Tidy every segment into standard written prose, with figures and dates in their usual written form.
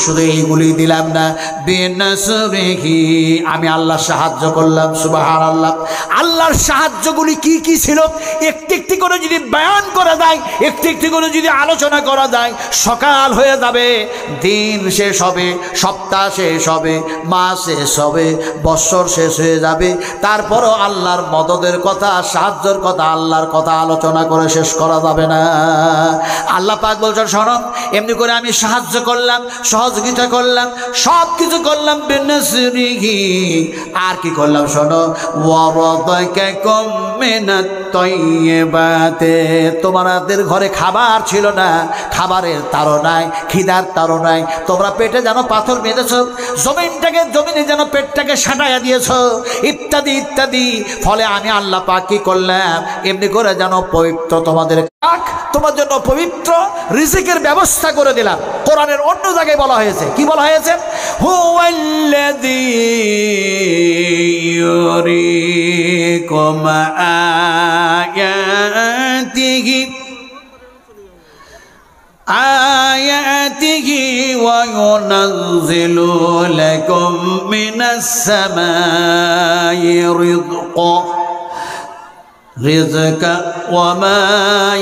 শুধু এইগুলি দিলাম না, বিনাসরিহি আমি আল্লাহ সাহায্য করলাম। সুবহানাল্লাহ। আল্লাহর সাহায্যগুলি কি কি ছিল একটি একটি করে যদি বয়ান করা যায়, একটি একটি করে যদি আলোচনা করা যায়, সকাল হয়ে যাবে, দিন শেষ হবে, সপ্তাহ শেষ হবে, মাস শেষ হবে, বৎসর শেষ হয়ে যাবে, তারপরও আল্লাহর মদদের কথা, সাহায্যের কথা, আল্লাহর কথা আলোচনা করে শেষ করা যাবে না। আল্লাহ পাক বলছেন, শোনো, এমনি করে আমি সাহায্য করলাম, সহযোগিতা করলাম, সব কিছু করলাম, বিনাসরিহি আর কি করলাম শোনো, ওয়ারাযাকাকুম মিনাত তাইয়্যিবাতি তোমাদের ঘরে খাবার ছিল না, খাবারের তাড়নায়, খিদার তাড়নায় তোমরা পেটে যেন পাথর বেঁধেছ, জমিনে যেন পেটটাকে সাঁটাইয়া দিয়েছ, ইত্যাদি ইত্যাদি। ফলে আমি আল্লাহ পাক কি করলাম, এমনি করে যেন পবিত্র তোমার জন্য পবিত্র রিজিকের ব্যবস্থা করে দিলাম। কোরআনের অন্য জায়গায় বলা হয়েছে, কি বলা হয়েছে, হুয়াল্লাযী ইউরিকুম আয়াতিহি ওয়া ইউনাজ্জিলু লাকুম মিনাস সামাই রিজকা ওয়া মা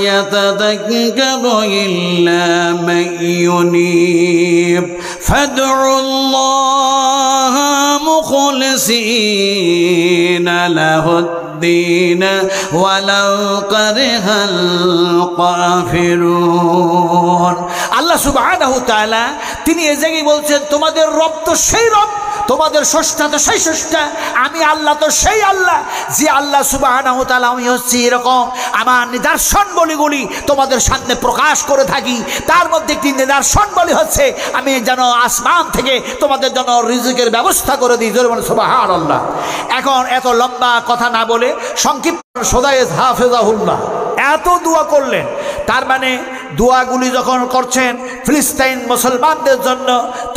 ইয়াতাযাক্কারু ইল্লা মান ইউনীব ফাদউল্লাহা মুখলিসিনা লাহুদ-দীন ওয়ালাউ কারিহাল কাফিরুন। আল্লাহ সুবহানাহু ওয়া তাআলা তিনি এই জায়গায় বলছেন, তোমাদের রব তো সেই রব, তোমাদের স্রষ্টা তো সেই স্রষ্টা, আমি আল্লাহ তো সেই আল্লাহ, যে আল্লাহ সুবহানাহু ওয়া তাআলা আমি হচ্ছি এরকম আমার নিদর্শন বলিগুলি তোমাদের সামনে প্রকাশ করে থাকি। তার মধ্যে একটি নিদর্শন বলি হচ্ছে আমি যেন আসমান থেকে তোমাদের জন্য রিজিকের ব্যবস্থা করে দিই। জোরে বলুন সুবহানাল্লাহ। এখন এত লম্বা কথা না বলে সংক্ষিপ্ত সদায়ে হাফেজাহুল্লাহ এত দোয়া করলেন, তার মানে দোয়াগুলি যখন করছেন ফিলিস্তিন মুসলমানদের জন্য,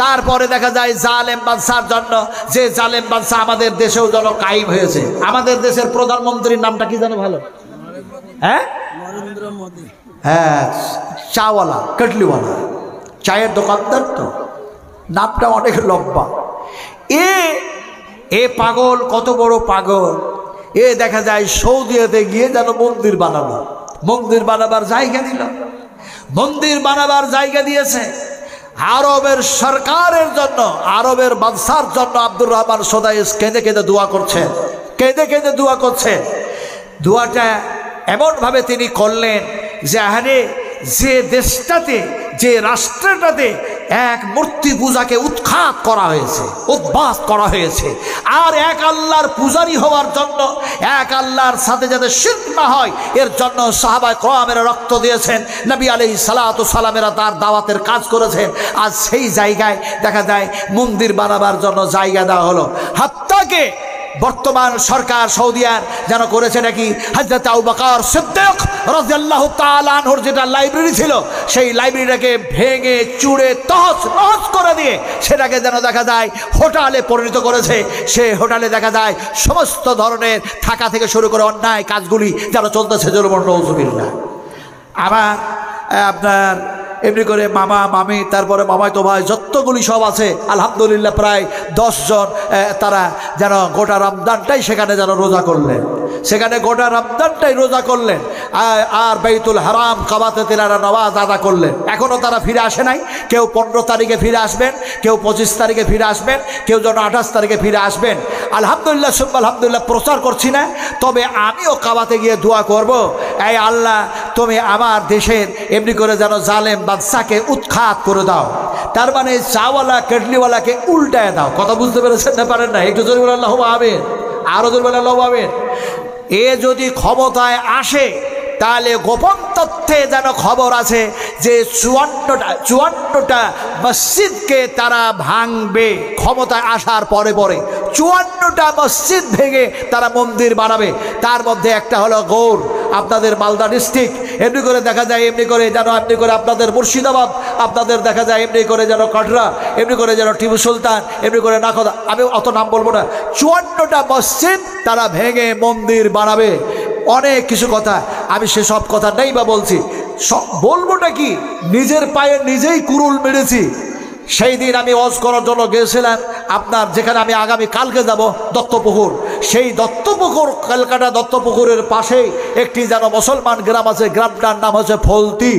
তারপরে দেখা যায় জালেম বাদশার জন্য, যে জালেম বাদশা আমাদের দেশেও যেন কায়েম হয়েছে। আমাদের দেশের প্রধানমন্ত্রীর নামটা কি জানো ভালো? হ্যাঁ, নরেন্দ্র মোদী। হ্যাঁ, চাওয়ালা, কেটলিওয়ালা, চায়ের দোকানদার, তো নামটা অনেক লম্বা। এ পাগল, কত বড় পাগল, এ দেখা যায় সৌদিতে গিয়ে যেন মন্দির বানানো, মন্দির বানাবার জায়গা দিল, মন্দির বানাবার জায়গা দিয়েছে। আরবের সরকারের জন্য, আরবের বাদশার জন্য আব্দুর রহমান সদাইস কেঁদে কেঁদে দোয়া করছেন, কেঁদে কেঁদে দোয়া করছেন। দোয়াটা এমনভাবে তিনি করলেন যে আরে যে দেশটাতে, যে রাষ্ট্রটাতে এক মূর্তি পূজাকে উৎখাত করা হয়েছে, উদ্বাস করা হয়েছে, আর এক আল্লাহর পূজারী হওয়ার জন্য, এক আল্লাহর সাথে যাতে শিরক না হয় এর জন্য সাহাবায়ে কেরামেরা রক্ত দিয়েছেন, নবী আলাইহিস সালাতু সালামেরা তার দাওয়াতের কাজ করেছেন। আজ সেই জায়গায় দেখা যায় মন্দির বানাবার জন্য জায়গা দেওয়া হলো। হাত্তাকে বর্তমান সরকার সৌদিয়ার যেন করেছে নাকি হযরত আবু বকর সিদ্দিক রাদিয়াল্লাহু তাআলা আনহুর যেটা লাইব্রেরি ছিল, সেই লাইব্রেরিটাকে ভেঙে চুড়ে তছনছ করে দিয়ে সেটাকে যেন দেখা যায় হোটেলে পরিণত করেছে। সেই হোটেলে দেখা যায় সমস্ত ধরনের থাকা থেকে শুরু করে অন্যায় কাজগুলি যেন চলতেছে। নাউজুবিল্লাহ। আবার আপনার এমনি করে মামা মামি, তারপরে মামাতো ভাই যতগুলি সব আছে আলহামদুলিল্লাহ প্রায় 10 জন, তারা যেন গোটা রমজানটাই সেখানে যেন রোজা করলেন, সেখানে গোটা রমজানটাই রোজা করলেন, আর বাইতুল হারাম কাবাতে তিনারা নামাজ আদা করলেন। এখনও তারা ফিরে আসে নাই। কেউ 15 তারিখে ফিরে আসবেন, কেউ 25 তারিখে ফিরে আসবেন, কেউ যেন 28 তারিখে ফিরে আসবেন। আলহামদুলিল্লাহ সুবহান আলহামদুলিল্লাহ। প্রচার করছি না, তবে আমিও কাবাতে গিয়ে দোয়া করব, এই আল্লাহ তুমি আমার দেশের এমনি করে যেন জালেম বাদশাকে উৎখাত করে দাও। তার মানে চাওয়ালা কেটলিওয়ালাকে উল্টায় দাও। কথা বুঝতে পেরেছেন না পারেন না? একটু জোরে বলেন আল্লাহু আমিন, আরো জোরে বলেন আল্লাহু আমিন। এ যদি ক্ষমতায় আসে তাহলে গোপন তথ্যে যেন খবর আছে যে 54টা মসজিদকে তারা ভাঙবে ক্ষমতায় আসার পরে পরে। 54টা মসজিদ ভেঙে তারা মন্দির বানাবে। তার মধ্যে একটা হলো গৌর, আপনাদের মালদা ডিস্ট্রিক্ট, এমনি করে দেখা যায় এমনি করে যেন এমনি করে আপনাদের মুর্শিদাবাদ, আপনাদের দেখা যায় এমনি করে যেন কটরা, এমনি করে যেন টিপু সুলতান, এমনি করে নাকদা, আমি অত নাম বলবো না। 54টা মসজিদ তারা ভেঙে মন্দির বানাবে। অনেক কিছু কথা, আমি সেসব কথা নেই বা বলছি, বলবোটা কি, নিজের পায়ে নিজেই কুরুল মেরেছি। সেই দিন আমি ওয়াজ করার জন্য গিয়েছিলাম আপনার, যেখানে আমি আগামী কালকে যাব, দত্তপুকুর। সেই দত্তপুকুর, কলকাতা দত্তপুকুরের পাশেই একটি যেন মুসলমান গ্রাম আছে, গ্রামটার নাম হচ্ছে ফলতি।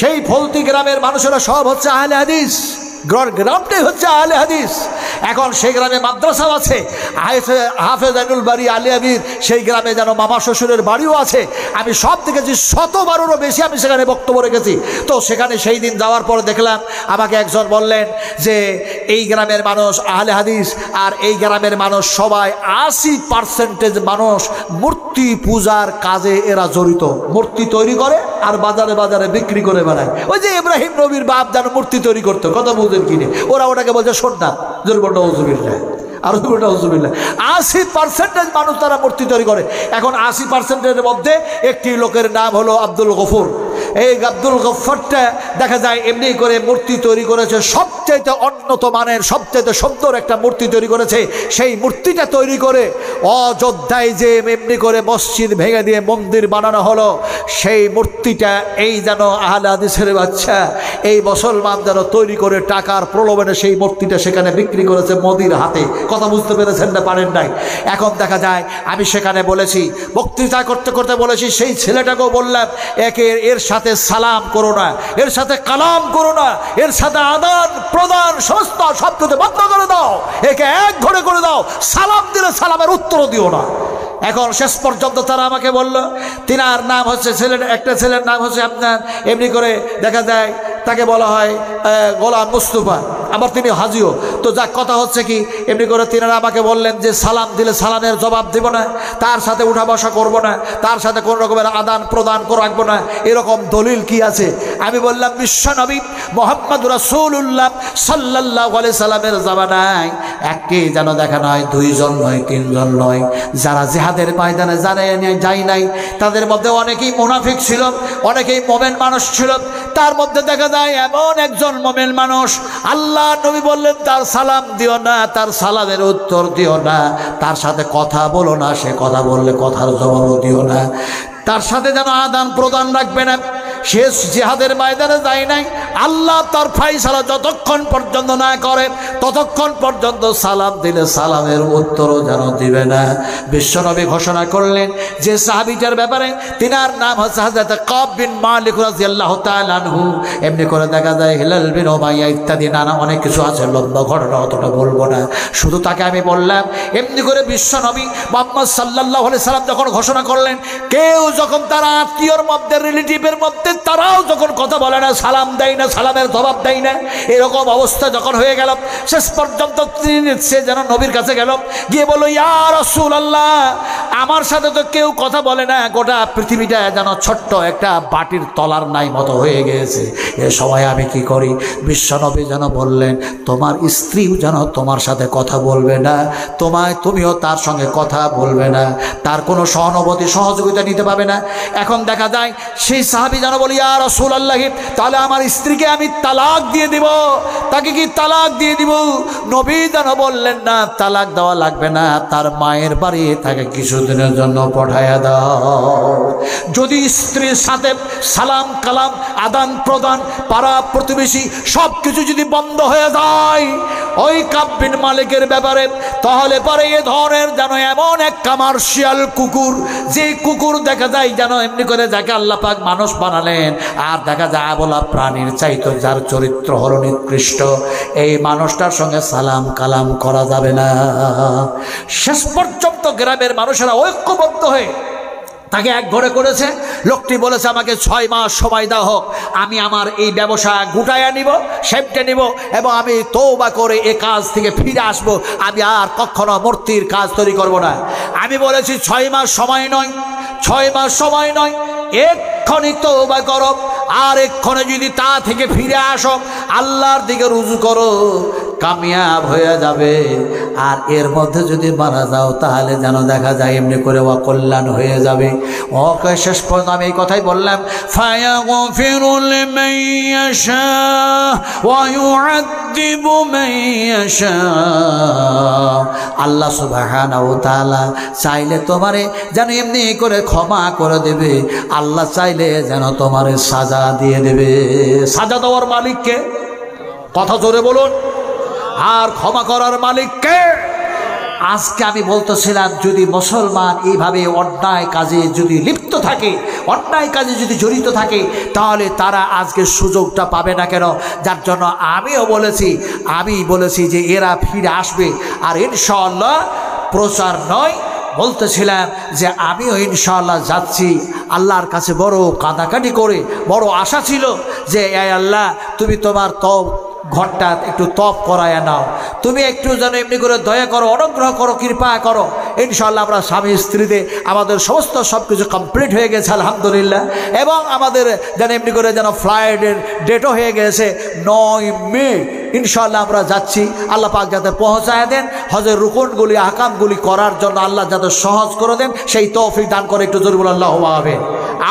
সেই ফলতি গ্রামের মানুষেরা সব হচ্ছে আহলে হাদিস, গ্রামটাই হচ্ছে আহলে হাদিস। এখন সেই গ্রামে মাদ্রাসাও আছে, হাফেজ আইনুল বাড়ি আলিয়াবির সেই গ্রামে যেন মামা শ্বশুরের বাড়িও আছে। আমি সব দেখেছি, 100বারেরও বেশি আমি সেখানে বক্তব্য রেখেছি। তো সেখানে সেই দিন যাওয়ার পরে দেখলাম, আমাকে একজন বললেন যে এই গ্রামের মানুষ আহলে হাদিস, আর এই গ্রামের মানুষ সবাই 80% মানুষ মূর্তি পূজার কাজে এরা জড়িত। মূর্তি তৈরি করে আর বাজারে বাজারে বিক্রি করে বেড়ায়। ওই যে ইব্রাহিম নবীর বাপ যেন মূর্তি তৈরি করতো, কথা বুঝেন কিনে, ওরা ওটাকে বলছে সোননাথ। জোরবন্ড হুজুবিল্লাহ, আর হুজুবিল্লাহ 80% মানুষ তারা মূর্তি তৈরি করে। এখন 80%-এর মধ্যে একটি লোকের নাম হলো আব্দুল গফুর। এই আব্দুল গফফারটা দেখা যায় এমনি করে মূর্তি তৈরি করেছে, সবচাইতে উন্নত মানের, সবচাইতে সুন্দর একটা মূর্তি তৈরি করেছে। সেই মূর্তিটা তৈরি করে অযোধ্যায় যে এমনি করে মসজিদ ভেঙে দিয়ে মন্দির বানানো হলো, সেই মূর্তিটা এই যেন আহলে হাদিসের বাচ্চা, এই মুসলমান যেন তৈরি করে টাকার প্রলোভনে সেই মূর্তিটা সেখানে বিক্রি করেছে মোদির হাতে। কথা বুঝতে পেরেছেন না পারেন নাই? এখন দেখা যায় আমি সেখানে বলেছি, বক্তৃতা করতে করতে বলেছি, সেই ছেলেটাকেও বললাম, এর সাথে সালাম করো না, এর সাথে কালাম করো না, এর সাথে আদান প্রদান সমস্ত সব কিছু বন্ধ করে দাও, একে এক ঘরে করে দাও, সালাম দিলে সালামের উত্তরও দিও না। এখন শেষ পর্যন্ত তারা আমাকে বলল, তিনার নাম হচ্ছে একটা ছেলের নাম হচ্ছে আপনার এমনি করে দেখা যায় তাকে বলা হয় গোলাম মুস্তফা, আবার তিনি হাজিও। তো যাক কথা হচ্ছে কি, এমনি করে তিনারা আমাকে বললেন যে সালাম দিলে সালামের জবাব দেব না, তার সাথে উঠা বসা করবো না, তার সাথে কোনো রকমের আদান প্রদান রাখবো না, এরকম দলিল কি আছে? আমি বললাম, বিশ্বনবী মুহাম্মদ রাসূলুল্লাহ সাল্লাল্লাহু আলাইহি সাল্লামের জামানায় একটি যেন দেখা নয়, 2 জন নয়, 3 জন নয়, যারা জিহাদের ময়দানে যায় নাই, তাদের মধ্যে অনেকেই মুনাফিক ছিল, অনেকেই মুমিন মানুষ ছিল। তার মধ্যে দেখা যায় এমন একজন মুমিন মানুষ, আল্লাহ নবী বললেন তার সালাম দিও না, তার সালামের উত্তর দিও না, তার সাথে কথা বলো না, সে কথা বললে কথার জবাবও দিও না, তার সাথে যেন আদান প্রদান রাখবে না। সে জিহাদের ময়দানে যায় নাই, আল্লাহ তার ফায়সালা যতক্ষণ পর্যন্ত না করে ততক্ষণ পর্যন্ত সালাম দিলে সালামের উত্তরও যেন দিবে না। বিশ্বনবী ঘোষণা করলেন যে সাহাবীটার ব্যাপারে, তিনার নাম হচ্ছে হযরত কাব বিন মালিক রাদিয়াল্লাহু তাআলা আনহু। এমনি করে দেখা যায় হিলাল বিন উমাইয়া ইত্যাদি নানা অনেক কিছু আছে, লম্বা ঘটনা, অতটা বলবো না। শুধু তাকে আমি বললাম, এমনি করে বিশ্বনবী মুহাম্মদ সাল্লাল্লাহু আলাইহি সাল্লাম যখন ঘোষণা করলেন, কেউ যখন তার আত্মীয়র মধ্যে, রিলেটিভের মধ্যে তারাও যখন কথা বলে না, সালাম দেয় না, সালামের জবাব দেয় না, এরকম অবস্থা যখন হয়ে গেল, শেষ পর্যন্ত সে যেন নবীর কাছে গেল, গিয়ে বলল, ইয়া রাসূলুল্লাহ, আমার সাথে তো কেউ কথা বলে না, গোটা পৃথিবীটা যেন ছোট্ট একটা বাটির তলার নাই মতো হয়ে গিয়েছে, এ সময় আমি কি করি? বিশ্বনবী যেন বললেন, তোমার স্ত্রীও যেন তোমার সাথে কথা বলবে না, তুমিও তার সঙ্গে কথা বলবে না, তার কোনো সহানুভূতি সহযোগিতা নিতে পারবে না। এখন দেখা যায় সেই সাহাবী যেন বলি, ইয়া রাসূলুল্লাহ, তাহলে আমার স্ত্রীকে আমি তালাক দিয়ে দিব, তাকে কি তালাক দিয়ে দিব? নবী যেন বললেন, না, তালাক দেওয়া লাগবে না, তার মায়ের বাড়ি তাকে কিছুদিনের জন্য পাঠায়া দাও। যদি স্ত্রীর সাথে সালাম কালাম আদান প্রদান, পাড়া প্রতিবেশী সব কিছু যদি বন্ধ হয়ে যায় ওই কাব বিন মালিকের ব্যাপারে, তাহলে পরে এ ধরনের যেন এমন এক কমার্শিয়াল কুকুর, যে কুকুর দেখা যায় যেন এমনি করে যাকে আল্লাহ পাক মানুষ বানালেন, আর দেখা যায় বলা প্রাণীর চাইতো যার চরিত্র হলো নিকৃষ্ট, এই মানুষটার সঙ্গে সালাম কালাম করা যাবে না। শেষ পর্যন্ত গ্রামের মানুষেরা ঐক্যবদ্ধ হয়ে তাকে এক ঘরে করেছে। লোকটি বলেছে, আমাকে 6 মাস সময় দাও হোক, আমি আমার এই ব্যবসা গুটাইয়া নিব, সেপটে নিব, এবং আমি তওবা করে এ কাজ থেকে ফিরে আসব, আমি আর কখনো মূর্তির কাজ তৈরি করব না। আমি বলেছি 6 মাস সময় নয়, 6 মাস সময় নয়, এক্ষণে তওবা করো, আর এক্ষণে যদি তা থেকে ফিরে আসো, আল্লাহর দিকে রুজু করো, কামিয়াব হয়ে যাবে। আর এর মধ্যে যদি মারা যাও তাহলে যেন দেখা যায় এমনি করে অকল্যাণ হয়ে যাবে। ওকে শেষ পর্যন্ত আমি এই কথাই বললাম, ফায়াগফিরু লিমান ইয়াশা ওয়া ইউআযযিবু মান ইয়াশা। আল্লাহ সুবহানাহু ওয়া তাআলা চাইলে তোমারে যেন এমনি করে ক্ষমা করে দেবে, আল্লাহ চাইলে যেন তোমারে সাজা দিয়ে দেবে। সাজা দেওয়ার মালিককে কথা জোরে বলুন। আর ক্ষমা করার মালিক কে? আজকে আমি বলতেছিলাম, যদি মুসলমান এইভাবে অন্যায় কাজে যদি লিপ্ত থাকে, অন্যায় কাজে যদি জড়িত থাকে, তাহলে তারা আজকে সুযোগটা পাবে না কেন? যার জন্য আমি বলেছি যে এরা ফিরে আসবে। আর ইনশাআল্লাহ প্রচার নয়, বলতেছিলাম যে আমিও ইনশাআল্লাহ যাচ্ছি আল্লাহর কাছে বড় কাঁদাকাটি করে। বড় আশা ছিল যে আল্লাহ তুমি তোমার ঘরটা একটু তপ করায় নাও, তুমি একটু যেন এমনি করে দয়া করো, অনুগ্রহ করো, কৃপা করো। ইনশাআল্লাহ আমরা স্বামী স্ত্রীতে আমাদের সমস্ত সব কিছু কমপ্লিট হয়ে গেছে আলহামদুলিল্লাহ। এবং আমাদের যেন এমনি করে যেন ফ্লাইটের ডেটও হয়ে গেছে 9 মে। ইনশাআল্লাহ আমরা যাচ্ছি, আল্লাহ পাক যাতে পৌঁছায় দেন, হজের রুকনগুলি আহকামগুলি করার জন্য আল্লাহ যাতে সহজ করে দেন, সেই তৌফিক দান করে। একটু জোরে বলুন আল্লাহু আমিন।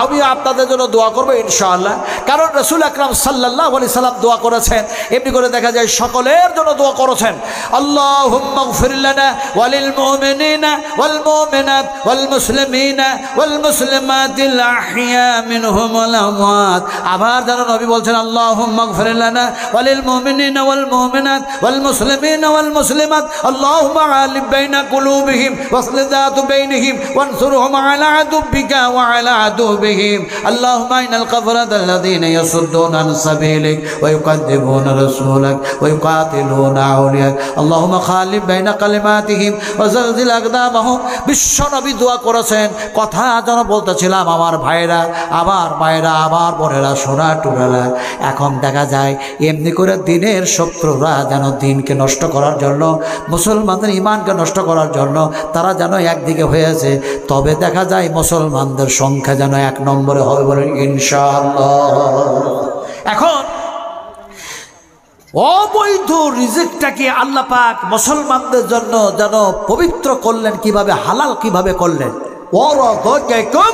আমিও আপনাদের জন্য দোয়া করবো ইনশাআল্লাহ, কারণ রাসূল আকরাম সাল্লাল্লাহু আলাইহি সাল্লাম দোয়া করেছেন, এমনি করে দেখা যায় সকলের জন্য দোয়া করেছেন। আল্লাহুম্মা গফির লানা ওয়া লিল মুমিনিনা ওয়াল মুমিনাত ওয়াল মুসলিমিনা ওয়াল মুসলিমাতিল আহইয়া মিনহুম ওয়াল আমওয়াত। আবার যেন নবী বলছেন, আল্লাহুম্মা গফির লানা ওয়া লিল মুমিনিনা ওয়াল মুমিনাত ওয়াল মুসলিমিনা ওয়াল মুসলিমাত। আল্লাহুম্মা আলিফ বাইনা কুলুবিহিম ওয়াসলিহ যাত বাইনিহিম ওয়ানসুরহুম আলা আদুবিকা ওয়া আলা আদুবিহিম। আল্লাহুম্মা ইনাল কাফারাতাল্লাযীনা ইয়াসুদ্দুনা আন সাবিলিক ওয়া ইউকাযযিবুনা রাসূলাক ওয়া ইউকাতিলুনা আউলিয়াক। আল্লাহুম্মা খালিফ বাইনা কালিমাতিহিম ওয়া যালজিল আকদামাহুম। বিশ্ব নবী দোয়া করেছেন। কথা যেন বলতেছিলাম, আমার ভাইরা, আমার মায়েরা, আমার বোনেরা, সোনা টুরারা, এখন দেখা যায় এমনি করে দিনের শত্রুরা যেন দিনকে নষ্ট করার জন্য, মুসলমানদের ইমানকে নষ্ট করার জন্য তারা যেন একদিকে হয়েছে। তবে দেখা যায় মুসলমানদের সংখ্যা যেন 1 নম্বরে হবে, বলেন ইনশাআল্লাহ। এখন অবৈধ রিজিকটাকে আল্লাহ পাক মুসলমানদের জন্য যেন পবিত্র করলেন, কিভাবে হালাল কিভাবে করলেন। ওয়ারাযাকাকুম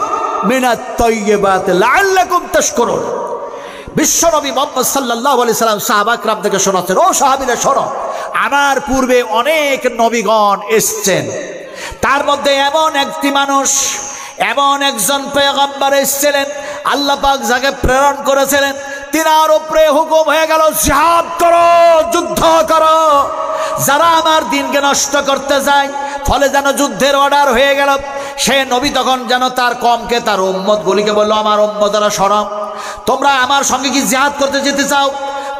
মিনাত তাইয়্যিবাত লাআল্লাকুম তাশকুরুন। বিশ্বনবী মুহাম্মদ সাল্লাল্লাহু আলাইহি সাল্লাম সাহাবা কিরামদেরকে শোনাচ্ছেন, ও সাহাবীরা শোনো, আমার পূর্বে অনেক নবীগণ এসেছেন, তার মধ্যে এমন একটি মানুষ, এমন একজন পয়গম্বর এসেছিলেন, আল্লাহ পাক যাকে প্রেরণ করেছিলেন, তিনার উপরে হুকুম হয়ে গেল, জিহাদ করো, যুদ্ধ করো। যারা আমার দিনকে নষ্ট করতে যায়, ফলে যেন যুদ্ধের অর্ডার হয়ে গেল। সে নবী তখন যেন তার কমকে, তার উম্মতগুলিকে বলল, আমার উম্মতরা শোনো, তোমরা আমার সঙ্গে কি জিহাদ করতে যেতে চাও?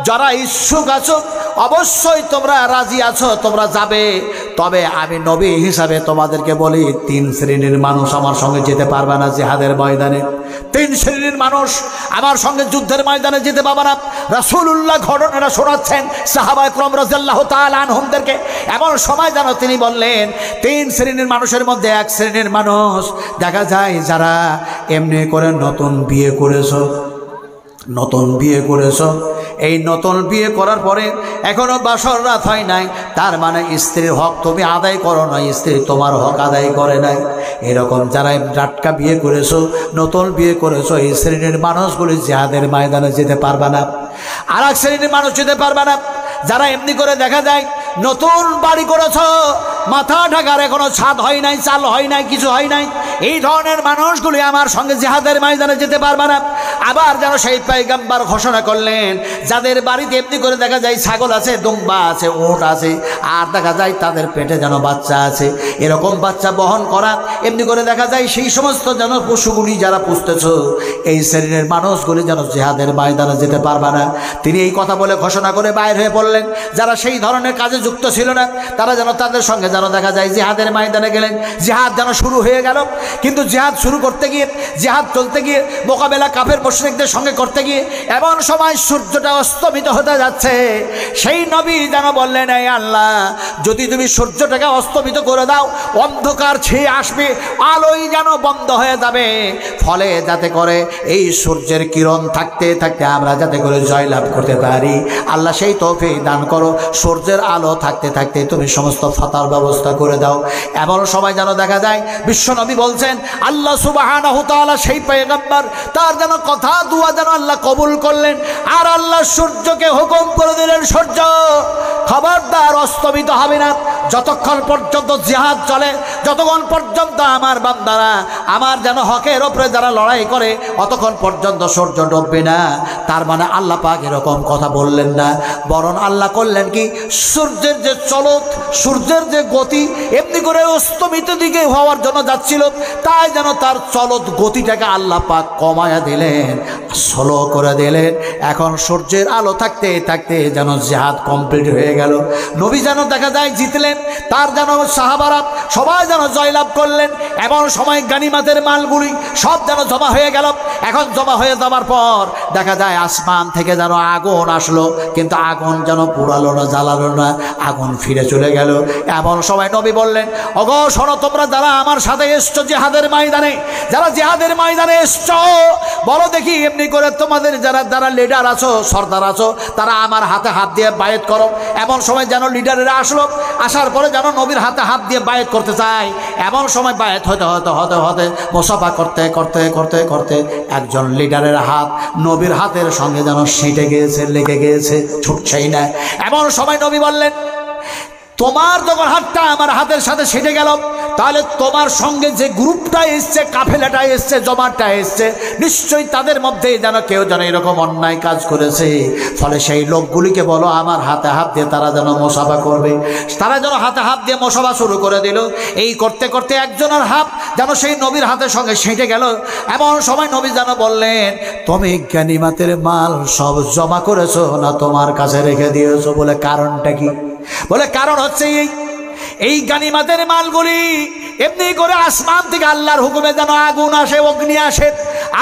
যারা ইচ্ছুক আছো, অবশ্যই তোমরা রাজি আছো, তোমরা যাবে। তবে আমি নবী হিসাবে তোমাদেরকে বলি, 3 শ্রেণীর মানুষ আমার সঙ্গে যেতে পারবে না জিহাদের ময়দানে। 3 শ্রেণীর মানুষ আমার সঙ্গে যুদ্ধের ময়দানে যেতে পারবে না। রাসূলুল্লাহ ঘটনাটা শোনাচ্ছেন সাহাবায়ে কেরাম রাদিয়াল্লাহু তাআলা আনহুমদেরকে। এমন সময় যেন তিনি বললেন, 3 শ্রেণীর মানুষের মধ্যে 1 শ্রেণীর মানুষ দেখা যায় যারা এমনি করে নতুন বিয়ে করেছো, এই নতুন বিয়ে করার পরে এখনো বাসর রাত হয় নাই, তার মানে স্ত্রীর হক তুমি আদায় করো না, স্ত্রী তোমার হক আদায় করে নাই। এরকম যারা টাটকা বিয়ে করেছো, নতুন বিয়ে করেছো, এই শ্রেণীর মানুষগুলি জিহাদের ময়দানে যেতে পারবে না। আর 1 শ্রেণীর মানুষ যেতে পারবে না যারা এমনি করে দেখা যায় নতুন বাড়ি করেছো, মাথা ঢাকার এখনো ছাদ হয় নাই, চাল হয় নাই, কিছু হয় নাই, এই ধরনের মানুষগুলি আমার সঙ্গে জিহাদের ময়দানে যেতে পারবে না। আবার যেন সেই পয়গম্বর ঘোষণা করলেন, যাদের বাড়িতে এমনি করে দেখা যায় ছাগল আছে, দুম্বা আছে, উট আছে, আর দেখা যায় তাদের পেটে যেন বাচ্চা আছে, এরকম বাচ্চা বহন করা, এমনি করে দেখা যায় সেই সমস্ত যেন পশুগুলি যারা পুষতেছ, এই শ্রেণীর মানুষগুলি যেন জিহাদের ময়দানে যেতে পারবে না। তিনি এই কথা বলে ঘোষণা করে বাইর হয়ে পড়লেন। যারা সেই ধরনের কাজে যুক্ত ছিল না, তারা যেন তাদের সঙ্গে যেন দেখা যায় জিহাদের ময়দানে গেলেন। জিহাদ যেন শুরু হয়ে গেল। কিন্তু জিহাদ শুরু করতে গিয়ে, জিহাদ চলতে গিয়ে, মোকাবেলা কাফের মুশরিকদের সঙ্গে করতে গিয়ে এমন সময় সূর্যটা অস্তমিত হতে যাচ্ছে। সেই নবী যেন বললেন, এই আল্লাহ, যদি তুমি সূর্যটাকে অস্তমিত করে দাও, অন্ধকার ছেয়ে আসবে, আলোই যেন বন্ধ হয়ে যাবে, ফলে যাতে করে এই সূর্যের কিরণ থাকতে থাকতে আমরা যাতে করে জয়লাভ করতে পারি। আল্লাহ সেই তৌফিক দান করো। সূর্যের আলো থাকতে থাকতে তুমি সমস্ত ফাতার ব্যবস্থা করে দাও। এমন সময় যেন দেখা যায় বিশ্বনবী বলছেন, আল্লাহ সুবহানাহু তাআলা সেই পয়গম্বর, তার যেন কথা দুয়া যেন আল্লাহ কবুল করলেন। আর আল্লাহ সূর্যকে হুকুম করে দিলেন, সূর্য খবরদার অস্তমিত হবে না যতক্ষণ পর্যন্ত জিহাদ চলে, যতক্ষণ পর্যন্ত আমার বান্দারা আমার যেন হকের ওপরে যারা লড়াই করে অতক্ষণ পর্যন্ত সূর্য ডুববে না। তার মানে আল্লাহ পাক এরকম কথা বললেন না, বরং আল্লাহ করলেন কি, সূর্যের যে চলক, সূর্যের যে গতি এমনি করে অস্তমিত দিকে হওয়ার জন্য যাচ্ছিল, তাই যেন তার চলক গতিটাকে আল্লাহ পাক কমায়া দিলেন, স্লো করে দিলেন। এখন সূর্যের আলো থাকতে থাকতে যেন জিহাদ কমপ্লিট হয়ে গেল। নবী যেন দেখা যায় জিতলেন, তার যেন সাহাবারা সবাই যেন জয়লাভ করলেন। এমন সময় গানিমাতের মালগুলি সব যেন জমা হয়ে গেল। এখন জমা হয়ে যাওয়ার পর দেখা যায় আসমান থেকে যেন আগুন আসলো, কিন্তু আগুন যেন পুড়ালো না, জ্বালালো না, আগুন ফিরে চলে গেল। এমন সময় নবী বললেন, ওগো শোনো, তোমরা যারা আমার সাথে এসছো জিহাদের ময়দানে, যারা জিহাদের ময়দানে এসছো, বলো দেখি এমনি করে তোমাদের যারা যারা লিডার আছো, সর্দার আছো, তারা আমার হাতে হাত দিয়ে বায়েত করো। এমন সময় যেন লিডারেরা আসলো, আসার পরে যেন নবীর হাতে হাত দিয়ে বায়েত করতে চায়। এমন সময় বায়েত হতে হতে হতে হতে মুসাফা করতে করতে করতে করতে একজন লিডারের হাত নবীর হাতের সঙ্গে যেন সেঁটে গিয়েছে, লেগে গিয়েছে, ছুটছেই না। এমন সময় নবী বললেন, তোমার যখন হাতটা আমার হাতের সাথে সেটে গেল, তাহলে তোমার সঙ্গে যে গ্রুপটা এসছে, কাফেলাটা এসছে, জমাটটা এসছে, নিশ্চয়ই তাদের মধ্যে যেন কেউ যেন এরকম অন্যায় কাজ করেছে। ফলে সেই লোকগুলিকে বলো আমার হাতে হাত দিয়ে তারা যেন মোসাফা করবে। তারা যেন হাতে হাত দিয়ে মোসাফা শুরু করে দিল। এই করতে করতে একজনের হাত যেন সেই নবীর হাতের সঙ্গে সেঁটে গেল। এমন সময় নবী যেন বললেন, তুমি গানিমাতের মাল সব জমা করেছো না তোমার কাছে রেখে দিয়েছো? বলে কারণটা কি? বলে কারণ হচ্ছে এই গানিমাতের মালগুলি এমনি করে আসমান থেকে আল্লাহর হুকুমে যেন আগুন আসে, অগ্নি আসে,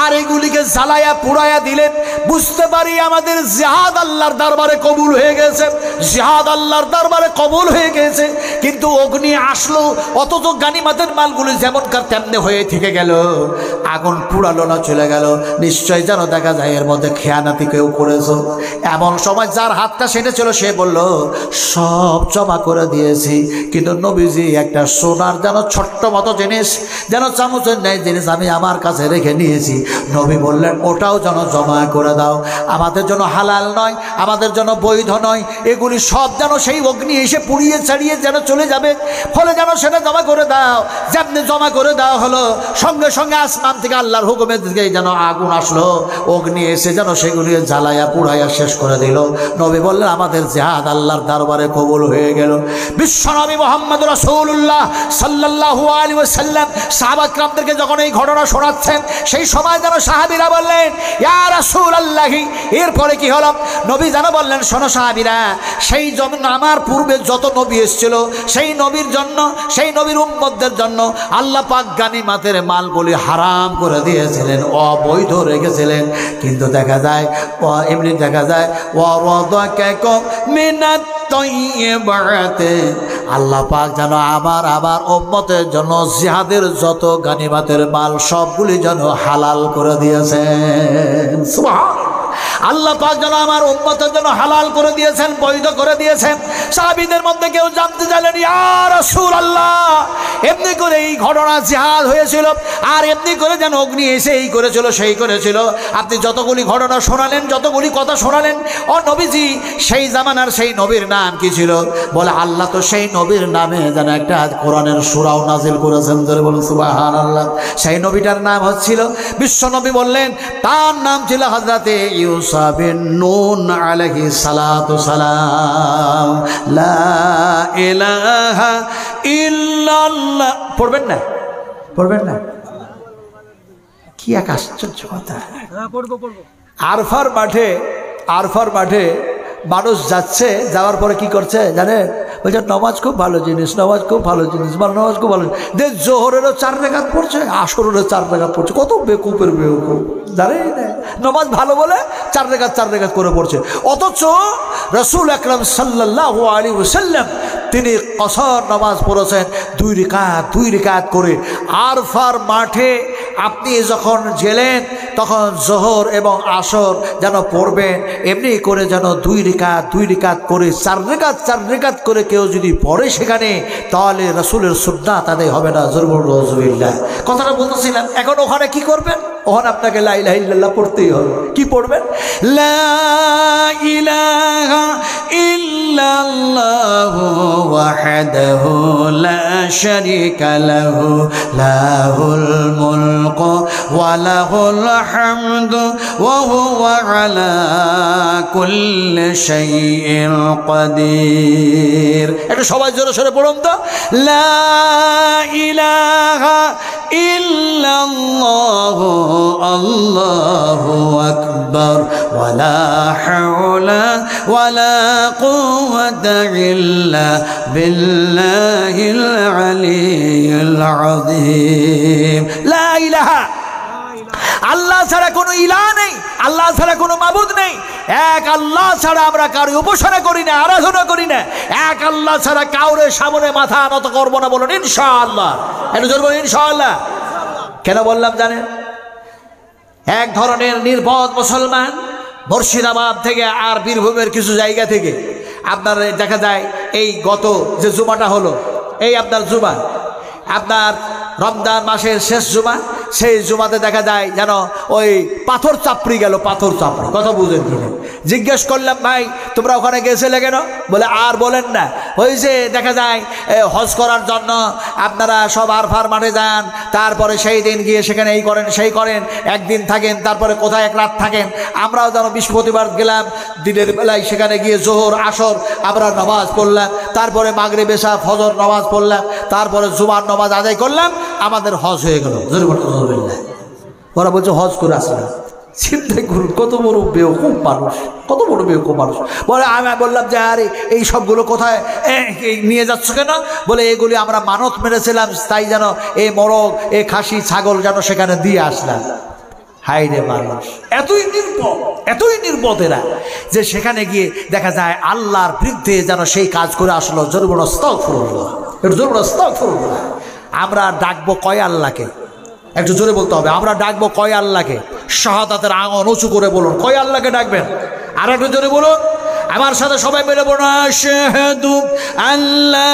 আর এগুলিকে জ্বালায়া পুড়াইয়া দিলেন। বুঝতে পারি আমাদের জিহাদ আল্লাহর দরবারে কবুল হয়ে গেছে, জিহাদ আল্লাহর দরবারে কবুল হয়ে গেছে। কিন্তু অগ্নি আসলো, অথচ গানিমাতের মালগুলি যেমনকার তেমনি হয়ে থেকে গেল, আগুন পুড়ালো না, চলে গেল। নিশ্চয় যেন দেখা যায় এর মধ্যে খেয়ানাতি কেউ করেছো। এমন সময় যার হাতটা সেটা ছিল সে বলল, সব জমা করে দিয়েছি, কিন্তু নবীজি একটা সোনার যেন ছোট্ট মতো জিনিস, যেন চামচের ন্যায় জিনিস আমি আমার কাছে রেখে নিয়েছি। নবী বললেন, ওটাও যেন জমা করে দাও, আমাদের জন্য হালাল নয়, আমাদের জন্য বৈধ নয়, এগুলি সব যেন সেই অগ্নি এসে পুড়িয়ে ছাড়িয়ে যেন চলে যাবে। ফলে যেন সেটা জমা করে দাও। যেমনি জমা করে দেওয়া হলো, সঙ্গে সঙ্গে আসমান থেকে আল্লাহর হুকুমের দিকে যেন আগুন আসলো, অগ্নি এসে যেন সেগুলি জ্বালাইয়া পুড়াইয়া শেষ করে দিল। নবী বললেন, আমাদের জিহাদ আল্লাহর দরবারে কবুল হয়ে গেল। বিশ্বনবী মুহাম্মদ রাসূলুল্লাহ সাল্লাল্লাহু আলাইহি ওয়াসাল্লাম সাহাবা কিরামদেরকে যখন এই ঘটনা শোনাচ্ছেন, সেই সময় যেন সাহাবীরা বললেন, ইয়া রাসূলুল্লাহ। এরপরে কি হলো? নবী যেন বললেন, শোনো সাহাবীরা, সেই জন্য আমার পূর্বে যত নবী এসেছিল, সেই নবীর জন্য, সেই নবীর উম্মতদের জন্য আল্লাহ পাক গানিমাতের মালগুলি হারাম করে দিয়েছিলেন, অবৈধ রেখেছিলেন। কিন্তু দেখা যায় এমনি দেখা যায় আল্লাহ পাক যেন আবার উম্মতের জন্য জিহাদের যত গানিমাতের মাল সবগুলি যেন হালাল করে দিয়েছেন। সুবহানাল্লাহ। আল্লাহ পাক যেন আমার উম্মতের জন্য হালাল করে দিয়েছেন, বৈধ করে দিয়েছেন। সাহাবীদের মধ্যে কেউ জানতে চাইলেন, ইয়া রাসূলুল্লাহ, এমনি করে এই ঘটনা জিহাদ হয়েছিল, আর এমনি করে যেন অগ্নি এসে এই করেছিল, সেই করেছিল, আপনি যতগুলি ঘটনা শোনালেন, যতগুলি কথা শোনালেন, ও নবীজি সেই জামানার সেই নবীর নাম কি ছিল? বলে, আল্লাহ তো সেই নবীর নামে যেন একটা কোরআনের সূরাও নাজিল করেছেন। ধরে বলুন সুবহানাল্লাহ। সেই নবীটার নাম হচ্ছিল, বিশ্ব নবী বললেন, তার নাম ছিল হযরতে ইউসা বিন নুন আলাইহিস সালাতু সালাম। লা ইলাহা ইল্লাল্লাহ। পড়বেন না? পড়বেন না? কি এক আশ্চর্য কথা। আরফার মাঠে মানুষ যাচ্ছে, যাওয়ার পরে কি করছে জানেন? বলছে, নামাজ খুব ভালো জিনিস, নামাজ খুব ভালো জিনিস, নামাজ খুব ভালো জিনিস। জোহরেরও 4 রাকাত পড়ছে, আসরেরও 4 রাকাত পড়ছে। কত বেকুফের বেকুফ, জানেই না, নামাজ ভালো বলে 4 রাকাত করে পড়ছে। অথচ রাসূল আকরাম সাল্লাল্লাহু আলাইহি ওয়াসাল্লাম তিনি কসর নামাজ পড়েছেন 2 রাকাত করে। আরফার মাঠে আপনি যখন গেলেন, তখন জোহর এবং আসর যেন পড়বেন, এমনি করে যেন 2 রিকাত করে 4 রিকাত করে কেউ যদি পড়ে সেখানে, তাহলে রাসূলের সুন্নাত আদায় হবে না। জুরবুল্লাহ কথাটা বলতেছিলাম। এখন ওখানে কি করবেন? ওখানে আপনাকে লা ইলাহা ইল্লাল্লাহ পড়তেই হবে। কি পড়বেন? লা ইলাহা ইল্লাল্লাহু ওয়াহদাহু লা শারীকা লাহু লাহুল মুলকু ওয়া লাহুল হামদু ওয়া হুয়া আলা কুল্লি শাইইন কাদির। এটা সবাই জোরে সোরে পড়ুন তো। লা ইলাহা ইল্লাল্লাহু আল্লাহু আকবার ওয়া লা হাওলা ওয়া লা কুওয়াতা ইল্লা বিল্লাহিল আলিয়্যিল আযীম। লা ইলাহা, আল্লাহ ছাড়া কোনো ইলাহ নেই, আল্লাহ ছাড়া কোনো মাবুদ নেই। এক আল্লাহ ছাড়া আমরা কারো উপাসনা করি না, আরাধনা করি না। এক আল্লাহ ছাড়া কাউরে সামনে মাথা নত করব না। বলুন ইনশাআল্লাহ। একটু জোরে বলুন ইনশাআল্লাহ। কেন বললাম জানেন? এক ধরনের নির্বোধ মুসলমান মুর্শিদাবাদ থেকে আর বীরভূমের কিছু জায়গা থেকে আপনার দেখা যায় এই গত যে জুমাটা হলো, এই আপনার জুমা, আপনার রমজান মাসের শেষ জুমা, সেই জুমাতে দেখা যায় যেন ওই পাথর চাপড়ি গেল, পাথর চাপড়ি। কথা বুঝেন কিনা? জিজ্ঞেস করলাম, ভাই তোমরা ওখানে গেছিলে কেন? বলে আর বলেন না, ওই যে দেখা যায় হজ করার জন্য আপনারা সব আরফার মাঠে যান, তারপরে সেই দিন গিয়ে সেখানে এই করেন সেই করেন, একদিন থাকেন, তারপরে কোথায় 1 রাত থাকেন। আমরাও যেন বৃহস্পতিবার গেলাম, দিনের বেলায় সেখানে গিয়ে জোহর আসর আমরা নামাজ পড়লাম, তারপরে মাগরিব এশা ফজর নামাজ পড়লাম, তারপরে জুমার নামাজ আদায় করলাম, আমাদের হজ হয়ে গেল। ওরা বলছে হজ করে আসলাম। চিন্তা করুন কত বড় বেওকুফ মানুষ, কত বড় বেওকুফ মানুষ। বলে আমি বললাম যে আরে এই সবগুলো কোথায় নিয়ে যাচ্ছ কেন? বলে এগুলি আমরা মানত মেরেছিলাম, তাই যেন এই মোরগ এই খাসি ছাগল যেন সেখানে দিয়ে আসলাম। হাই রে মানুষ, এতই নির্বোধ এরা যে সেখানে গিয়ে দেখা যায় আল্লাহর বিরুদ্ধে যেন সেই কাজ করে আসলো। জরুর আস্তাগফিরুল্লাহ, জরুর আস্তাগফিরুল্লাহ। আমরা ডাকবো কয় আল্লাহকে? একটু জোরে বলতে হবে। আমরা ডাকবো কয় আল্লাহকে? শাহাদাতের আঙ্গুল উঁচু করে বলুন, কয় আল্লাহকে ডাকবেন? আর একটু জোরে বলুন, আমার সাথে সবাই মিলে বলুন, আশহাদু আল্লা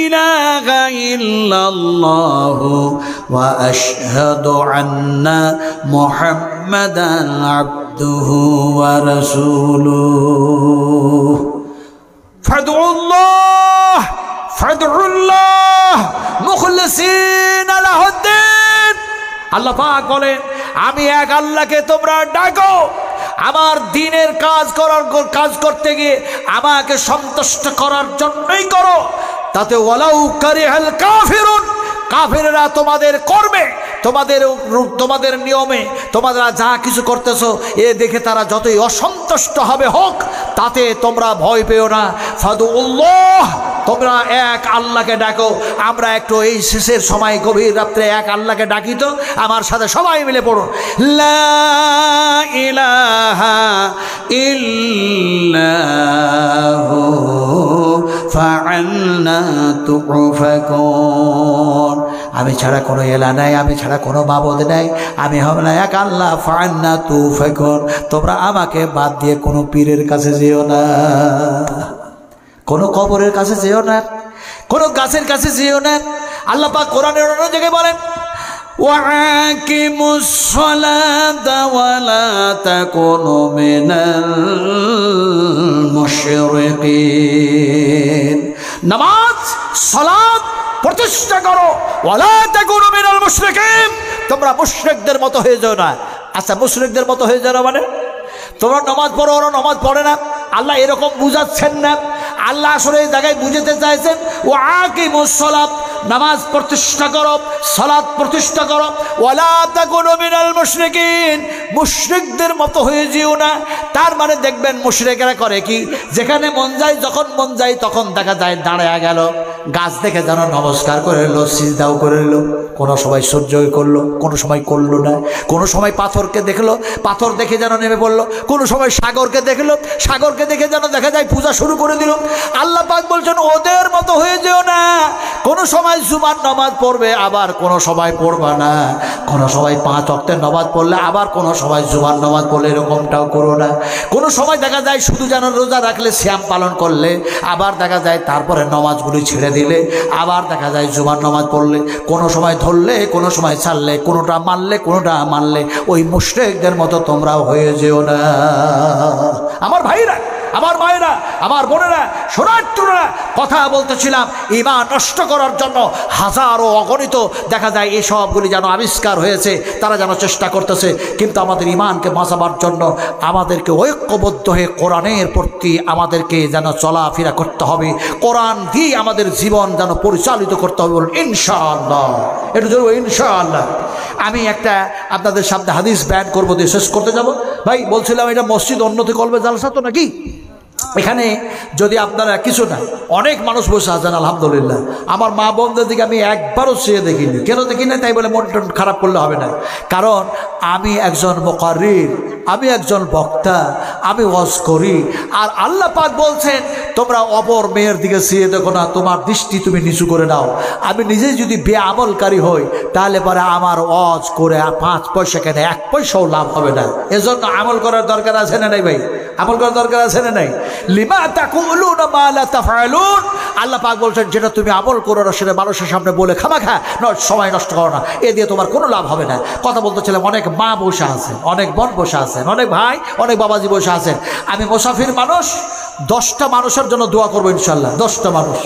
ইলাহা ইল্লাল্লাহু ওয়া আশহাদু আন্না মুহাম্মাদান আবদুহু ওয়া রাসূলুহু। ফাদউল্লাহ ফাদউল্লাহ মুখলিসিনা লাহুদ্দিন। আল্লাহ পাক বলেন, আমি এক আল্লাহকে তোমরা ডাকো। আমার দ্বীনের কাজ করতে গিয়ে আমাকে সন্তুষ্ট করার জন্যই করো। তাতে ওয়ালাউ কারিহাল কাফিরুন, কাফেররা তোমাদের করবে, তোমাদের নিয়মে তোমরা যা কিছু করতেছো এ দেখে তারা যতই অসন্তুষ্ট হবে হোক, তাতে তোমরা ভয় পেও না। ফাদুল্লাহ, তোমরা এক আল্লাহকে ডাকো। আমরা একটু এই শেষের সময় গভীর রাত্রে এক আল্লাহকে ডাকি তো। আমার সাথে সবাই মিলে পড়ুন, লা ইলাহা ইল্লাহু ফাআন্না তুফাকুন। আমি ছাড়া কোনো এলা নাই, আমি ছাড়া কোনো মাবুদ নাই, আমি হলাম এক আল্লাহ। ফাআন্না তুফাকুন, তোমরা আমাকে বাদ দিয়ে কোনো পীরের কাছে যেও না, কোনো কবরের কাছে যেও না, কোনো গাছের কাছে যেও না। আল্লাহ পাক কোরআনের অন্য জায়গায় বলেন, ওয়াকিমুস সালাতা ওয়া লা তাকুনু মিনাল মুশরিকিন। নামাজ সালাত প্রতিষ্ঠা করো, ওয়া লা তাকুনু মিনাল মুশরিকিন। তোমরা মুশরিকদের মতো হয়ে যাও না। আচ্ছা, মুশরিকদের মতো হয়ে যাও মানে তোমরা নামাজ পড়ো, ওরা নামাজ পড়ে না। আল্লাহ এরকম বুঝাচ্ছেন না। আল্লাহ আসলে এই জায়গায় বুঝাতে চাইছেন, ওয়াকিমুস সালাত, নামাজ প্রতিষ্ঠা করো, সালাত প্রতিষ্ঠা করো, ওয়ালা তাকুনু মিনাল মুশরিকিন, মুশরিকদের মতো হয়ে যেও না। তার মানে দেখবেন মুশরিকেরা করে কি, যেখানে মন যায় যখন মন যায় তখন দেখা যায় দাঁড়ায় গেল, গাছ দেখে যেন নমস্কার করে এলো, সিজদাও করে এলো, কোনো সময় সহ্যই করলো, কোনো সময় করলো না, কোনো সময় পাথরকে দেখলো, পাথর দেখে যেন নেমে পড়লো, কোনো সময় সাগরকে দেখলো, সাগরকে দেখে যেন দেখা যায় পূজা শুরু করে দিল। আল্লাহ পাক বলছেন ওদের মতো হয়ে যেও না। কোনো সময় সময় জুমার নামাজ পড়বে, আবার কোনো সময় পড়বা না। কোনো সময় 5 ওয়াক্তের নামাজ পড়লে আবার কোনো সময় জুমার নামাজ পড়লে, এরকমটাও করো না। কোনো সময় দেখা যায় শুধু যেন রোজা রাখলে, শ্যাম পালন করলে, আবার দেখা যায় তারপরে নামাজগুলি ছেড়ে দিলে, আবার দেখা যায় জুমার নামাজ পড়লে, কোনো সময় ধরলে কোনো সময় ছাড়লে, কোনোটা মানলে কোনোটা মানলে, ওই মুশরিকদের মতো তোমরাও হয়ে যেও না। আমার ভাইরা, আমার মায়েরা, আমার বোনেরা, শোনার্থীরা, কথা বলতেছিলাম ঈমান নষ্ট করার জন্য হাজারো অগণিত দেখা যায় এই সবগুলি যেন আবিষ্কার হয়েছে, তারা যেন চেষ্টা করতেছে। কিন্তু আমাদের ঈমানকে বাঁচাবার জন্য আমাদেরকে ঐক্যবদ্ধ হয়ে কোরআনের প্রতি আমাদেরকে যেন চলাফেরা করতে হবে, কোরআন দিয়ে আমাদের জীবন যেন পরিচালিত করতে হবে। বলুন ইনশাআল্লাহ, এটা জরুরি ইনশাআল্লাহ। আমি একটা আপনাদের সামনে হাদিস বয়ান করবো, দিয়ে শেষ করতে যাব। ভাই বলছিলাম এটা মসজিদ উন্নতি কলবে জালসা তো নাকি? এখানে যদি আপনারা কিছু না, অনেক মানুষ বসে আছেন আলহামদুলিল্লাহ। আমার মা বোনদের দিকে আমি একবারও চেয়ে দেখিনি। কেন দেখি না তাই বলে মন টন খারাপ করলে হবে না। কারণ আমি একজন মুকাররির, আমি একজন বক্তা, আমি ওয়াজ করি। আর আল্লাহ পাক বলছেন তোমরা অপর মেয়ের দিকে চেয়ে দেখো না, তোমার দৃষ্টি তুমি নিচু করে নাও। আমি নিজেই যদি বেআমলকারী হই তাহলে পরে আমার ওয়াজ করে 5 পয়সা কেন 1 পয়সাও লাভ হবে না। এজন্য আমল করার দরকার আছে না নাই ভাই? আমল করার দরকার আছে না নাই? লিমা তাকুলুনা মা লা তাফআলুন। আল্লাহ পাক বলছেন যেটা তুমি আমল করো না সেটা মানুষের সামনে বলে খামাখা সময় নষ্ট করো না, এ দিয়ে তোমার কোনো লাভ হবে না। কথা বলতেছিলাম, অনেক মা বসে আছেন, অনেক বোন বসে আছেন, অনেক ভাই, অনেক বাবাজি বসে আছেন। আমি মুসাফির মানুষ, 10টা মানুষের জন্য দোয়া করবো ইনশাল্লাহ। 10টা মানুষ,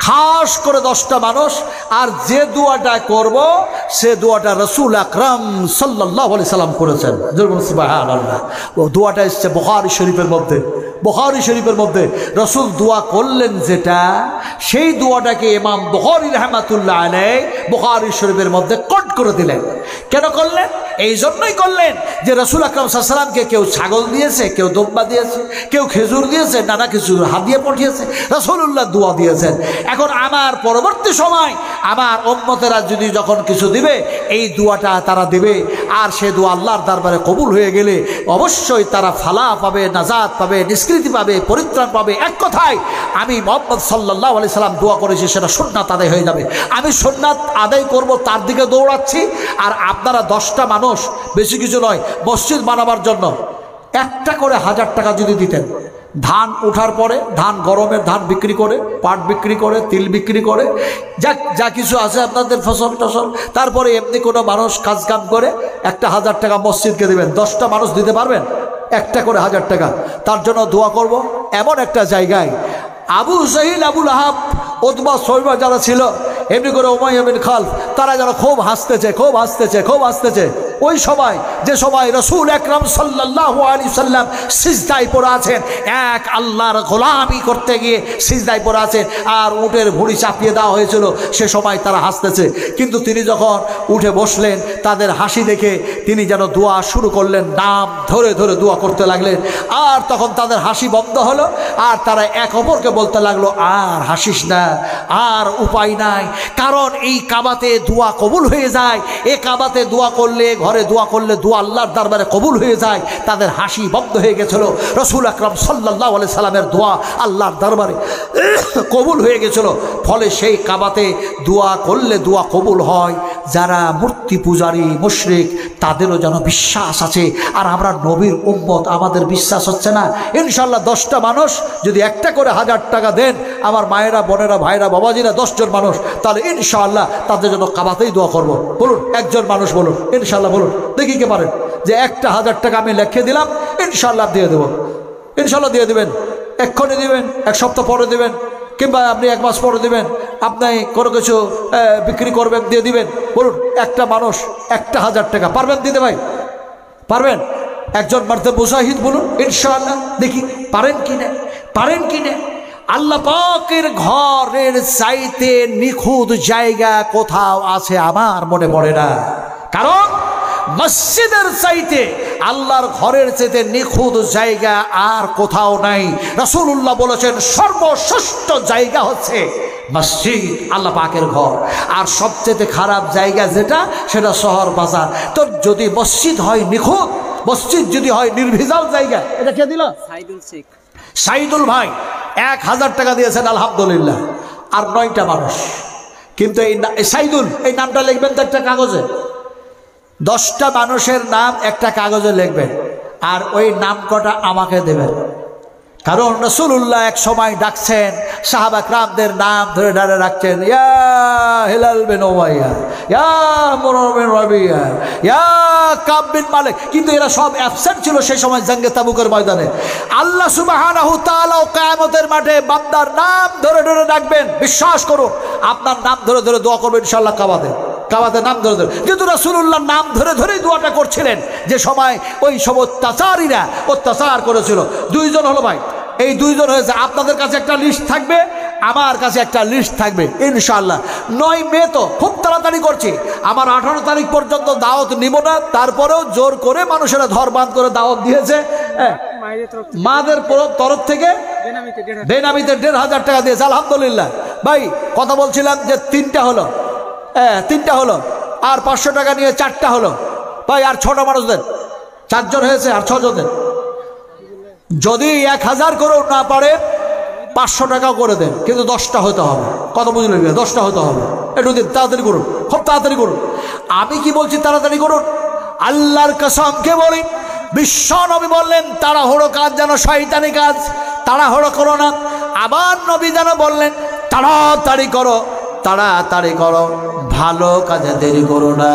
খাস করে 10টা মানুষ। আর যে দোয়াটা করব সে দোয়াটা রাসূল আকরাম সাল্লাল্লাহু আলাইহি সাল্লাম করেছেন। সুবহানাল্লাহ। ও দোয়াটা এসেছে বুখারী শরীফের মধ্যে। বুখারী শরীফের মধ্যে রাসূল দোয়া করলেন যেটা, সেই দোয়াটাকে ইমাম বুখারী রাহমাতুল্লাহ আলাইহি বুখারী শরীফের মধ্যে কোট করে দিলেন। কেন করলেন? এই জন্যই করলেন যে রাসূল আকরাম সাল্লাল্লাহু আলাইহি সাল্লামকে কেউ ছাগল দিয়েছে, কেউ দুম্বা দিয়েছে, কেউ খেজুর দিয়েছে, নানা কিছু হাদিয়া পাঠিয়েছে, রাসূলুল্লাহ দোয়া দিয়েছেন। এখন আমার পরবর্তী সময় আমার উম্মতেরা যদি যখন কিছু দিবে, এই দোয়াটা তারা দিবে। আর সে দোয়া আল্লাহর দরবারে কবুল হয়ে গেলে অবশ্যই তারা ফালাহ পাবে, নাজাত পাবে, নিষ্কৃতি পাবে, পরিত্রাণ পাবে। এক কথায় আমি মুহাম্মদ সাল্লাল্লাহু আলাইহি সাল্লাম দোয়া করেছি, সেটা সুন্নাত আদায় হয়ে যাবে। আমি সুন্নাত আদায় করব, তার দিকে দৌড়াচ্ছি। আর আপনারা 10টা মানুষ, বেশি কিছু নয়, মসজিদ বানাবার জন্য 1টা করে 1000 টাকা যদি দিতেন, ধান ওঠার পরে, ধান গরমের ধান বিক্রি করে, পাট বিক্রি করে, তিল বিক্রি করে, যা কিছু আছে আপনাদের ফসল টসল, তারপরে এমনি কোনো মানুষ কাজ কাম করে 1টা 1000 টাকা মসজিদকে দেবেন। 10টা মানুষ দিতে পারবেন 1টা করে 1000 টাকা? তার জন্য দোয়া করব এমন একটা জায়গায়, আবু জাহিল, আবু লাহাব, উতবা, শৈবা যারা ছিল, এমনি করে উমাইয়া বিন খালফ, তারা যেন খুব হাসতেছে, খুব হাসতেছে, খুব হাসতেছে। ওই সময় যে সময় রাসূল আকরাম সাল্লাল্লাহু আলাইহি সাল্লাম সিজদায় পড়ে আছেন, এক আল্লাহর গোলামি করতে গিয়ে সিজদায় পড়ে আছেন, আর উটের ভুঁড়ি চাপিয়ে দেওয়া হয়েছিল, সে সময় তারা হাসতেছে। কিন্তু তিনি যখন উঠে বসলেন, তাদের হাসি দেখে তিনি যেন দোয়া শুরু করলেন, নাম ধরে ধরে দোয়া করতে লাগলেন। আর তখন তাদের হাসি বন্ধ হলো, আর তারা এক অপরকে বলতে লাগলো, আর হাসিস না, আর উপায় নাই, কারণ এই কাবাতে দোয়া কবুল হয়ে যায়। এ কাবাতে দোয়া করলে, ঘরে দোয়া করলে দোয়া আল্লাহর দরবারে কবুল হয়ে যায়। তাদের হাসি বন্ধ হয়ে গেছিল। রাসূল আকরাম সাল্লাল্লাহু আলাইহি সাল্লামের দোয়া আল্লাহর দরবারে কবুল হয়ে গেছিল। ফলে সেই কাবাতে দোয়া করলে দোয়া কবুল হয়। যারা মূর্তি পূজারী মুশরিক, তাদেরও যেন বিশ্বাস আছে। আর আমরা নবীর উম্মত, আমাদের বিশ্বাস হচ্ছে না। ইনশাআল্লাহ 10টা মানুষ যদি 1টা করে 1000 টাকা দেন, আমার মায়েরা, বোনেরা, ভাইরা, বাবাজিরা, 10 জন মানুষ, তাহলে ইনশাআল্লাহ তাদের জন্য কাবাতেই দোয়া করব। বলুন, একজন মানুষ বলুন ইনশাআল্লাহ, বলুন দেখি কে পারেন যে 1টা 1000 টাকা আমি লিখে দিলাম, ইনশাআল্লাহ দিয়ে দেবো। ইনশাআল্লাহ দিয়ে দেবেন, এক্ষুনি দিবেন, 1 সপ্তাহ পরে দেবেন, কিংবা আপনি 1 মাস পরে দেবেন, আপনি কোনো কিছু বিক্রি করবেন, দিয়ে দিবেন। বলুন, একটা মানুষ 1টা 1000 টাকা পারবেন দিতে? ভাই পারবেন? একজন মারতে মুজাহিদ বলুন ইনশাআল্লাহ, দেখি পারেন কিনা, পারেন কিনা। আল্লাহ পাকের ঘরের চাইতে নিখুঁত জায়গা কোথাও আছে আমার মনে পড়ে না। কারণ মসজিদের চাইতে, আল্লাহর ঘরের চাইতে নিখুঁত জায়গা আর কোথাও নাই। রাসূলুল্লাহ বলেছেন সর্বশ্রেষ্ঠ জায়গা হচ্ছে মসজিদ, আল্লাহ পাকের ঘর। আর সবচেয়ে খারাপ জায়গা যেটা, সেটা শহর বাজার। তো যদি মসজিদ হয় নিখুঁত, মসজিদ যদি হয় নির্ভেজাল জায়গা, এটা কে দিল? সাইদুল শেখ, সাইদুল ভাই 1000 টাকা দিয়েছেন, আলহামদুলিল্লাহ। আর 9টা মানুষ, কিন্তু এই সাইদুল এই নামটা লিখবেন তো একটা কাগজে, 10টা মানুষের নাম একটা কাগজে লিখবেন, আর ওই নাম কটা আমাকে দেবেন। কারণ রাসূলুল্লাহ এক সময় ডাকছেন, সাহাবা কিরামদের নাম ধরে ধরে রাখছেন, ইয়া হিলাল বিন উমাইয়া, ইয়া মুরার বিন রাবিয়া, ইয়া কাব বিন মালিক। কিন্তু এরা সব অ্যাবসেন্ট ছিল সেই সময় জঙ্গে তাবুকের ময়দানে। আল্লাহ সুবহানাহু তাআলা কিয়ামতের মাঠে বান্দার নাম ধরে ধরে ডাকবেন। বিশ্বাস করুন, আপনার নাম ধরে ধরে দোয়া করবেন ইনশাআল্লাহ কাবাতে নাম ধরে ধরে। কিন্তু রাসূলুল্লাহ নাম ধরে ধরেই দোয়াটা করছিলেন যে সময় ওই সব অত্যাচারীরা অত্যাচার করেছিল। 2 জন হলো ভাই, এই 2 জন হয়েছে। আপনাদের কাছে একটা লিস্ট থাকবে, আমার কাছে একটা লিস্ট থাকবে ইনশাআল্লাহ। 9 মে তো খুব তাড়াতাড়ি করছি, আমার 18 তারিখ পর্যন্ত দাওয়াত নিব না, তারপরেও জোর করে মানুষেরা ধর বাঁধ করে দাওয়াত দিয়েছে। মাদের তরফ থেকে বেনামিতে 1,500 টাকা দিয়েছে, আলহামদুলিল্লাহ। ভাই কথা বলছিলাম যে 3টা হলো, 3টা হলো, আর 500 টাকা নিয়ে 4টা হলো। ভাই আর 6টা মানুষ দেন, 4 জন হয়েছে, আর 6 জন দেন। যদি 1000 করেও না পারে 500 টাকাও করে দেন, কিন্তু 10টা হতে হবে। কত বুঝলেন? 10টা হতে হবে। একটু দিন, তাড়াতাড়ি করুন, খুব তাড়াতাড়ি করুন। আমি কি বলছি তাড়াতাড়ি করুন? আল্লাহর কসমকে বলি, বিশ্ব নবী বললেন তাড়াহুড়ো কাজ যেন শয়তানি কাজ, তাড়াহুড়ো করো না। আবার নবী যেন বললেন তাড়াতাড়ি করো, তাড়াতাড়ি করো, ভালো কাজে দেরি করো না।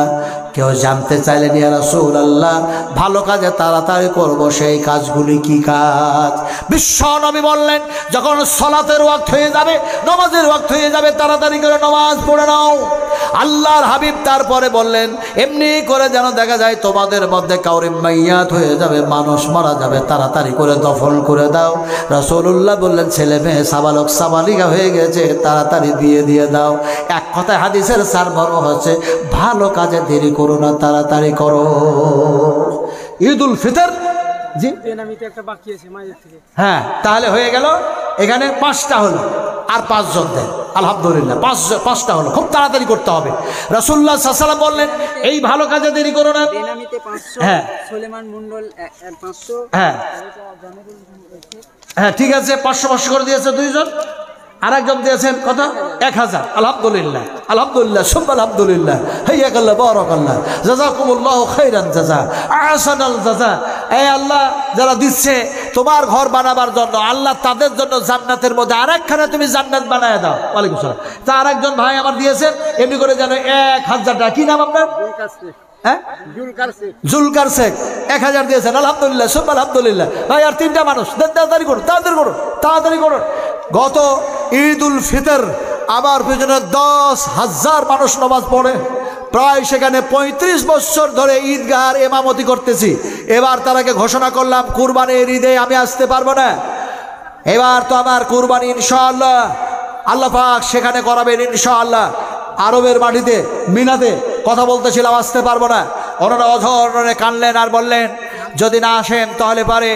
কেউ জানতে চাইলেন ইয়া রাসূলুল্লাহ ভালো কাজে তাড়াতাড়ি করব, সেই কাজগুলি কি কাজ? বিশ্ব নবী বললেন যখন সালাতের ওয়াক্ত হয়ে যাবে, নামাজের ওয়াক্ত হয়ে যাবে, তাড়াতাড়ি করে নামাজ পড়ে নাও। আল্লাহর হাবিব তারপরে বললেন এমনি করে যেন দেখা যায় তোমাদের মধ্যে কাউরি মাইয়াত হয়ে যাবে, মানুষ মারা যাবে, তাড়াতাড়ি করে দফন করে দাও। রাসূলুল্লাহ বললেন ছেলে মেয়ে সাবালক সাবালিকা হয়ে গেছে, তাড়াতাড়ি বিয়ে দিয়ে দাও। এক কথায় হাদিসের সারমর্ম হচ্ছে ভালো কাজে দেরি করো না, তাড়াতাড়ি করো। ঈদুল ফিতর জি একটা বাকি আছে মায়ের থেকে, হ্যাঁ তাহলে হয়ে গেল। এখানে 5টা হলো, আর 5 জন দেন, আলহামদুলিল্লাহ 5টা হলো। খুব তাড়াতাড়ি করতে হবে। রাসূলুল্লাহ সাল্লাল্লাহু আলাইহি ওয়াসাল্লাম বললেন এই ভালো কাজে দেরি করো না। বেনামিতে 500, হ্যাঁ সুলেমান মন্ডল 500, হ্যাঁ হ্যাঁ ঠিক আছে, 500 করে দিয়েছে 2 জন, আর একজন দিয়েছেন কত? 1000। আলহামদুলিল্লাহ, আলহামদুলিল্লাহ, সুবহান আলহামদুলিল্লাহ, হাইয়াকাল্লাহ, বারাকাল্লাহ, জাযাকুমুল্লাহু খাইরান জাযা, আহসানাল জাযা। এই আল্লাহ যারা দিচ্ছে তোমার ঘর বানাবার জন্য, আল্লাহ তাদের জন্য জান্নাতের মধ্যে আরেকখানে তুমি জান্নাত বানায় দাও। ওয়ালাইকুম সালাম। তা আরেকজন ভাই আমার দিয়েছেন এমনি করে যেন 1000 টাকা। কি নাম আপনার? জুলকার শেখ 1000 দিয়েছেন, আলহামদুলিল্লাহ, সুবহান আলহামদুলিল্লাহ। ভাই আর 3টা মানুষ দেন, তাড়াতাড়ি করুন, তাড়াতাড়ি করুন, তাড়াতাড়ি করুন। গত ঈদুল ফিতর আমার পিছনে 10,000 মানুষ নামাজ পড়ে, প্রায় সেখানে 35 বছর ধরে ঈদগাহর ইমামতি করতেছি। এবার তারাকে ঘোষণা করলাম কুরবানির ঈদে আমি আসতে পারবো না। এবার তো আমার কুরবানি ইনশাআল্লাহ আল্লাহ পাক সেখানে করাবেন ইনশাআল্লাহ। আরবের মাটিতে মিনাতে কথা বলতেছিলাম, আসতে পারবো না। ওনারা অধরণে কানলেন আর বললেন যদি না আসেন তাহলে পারে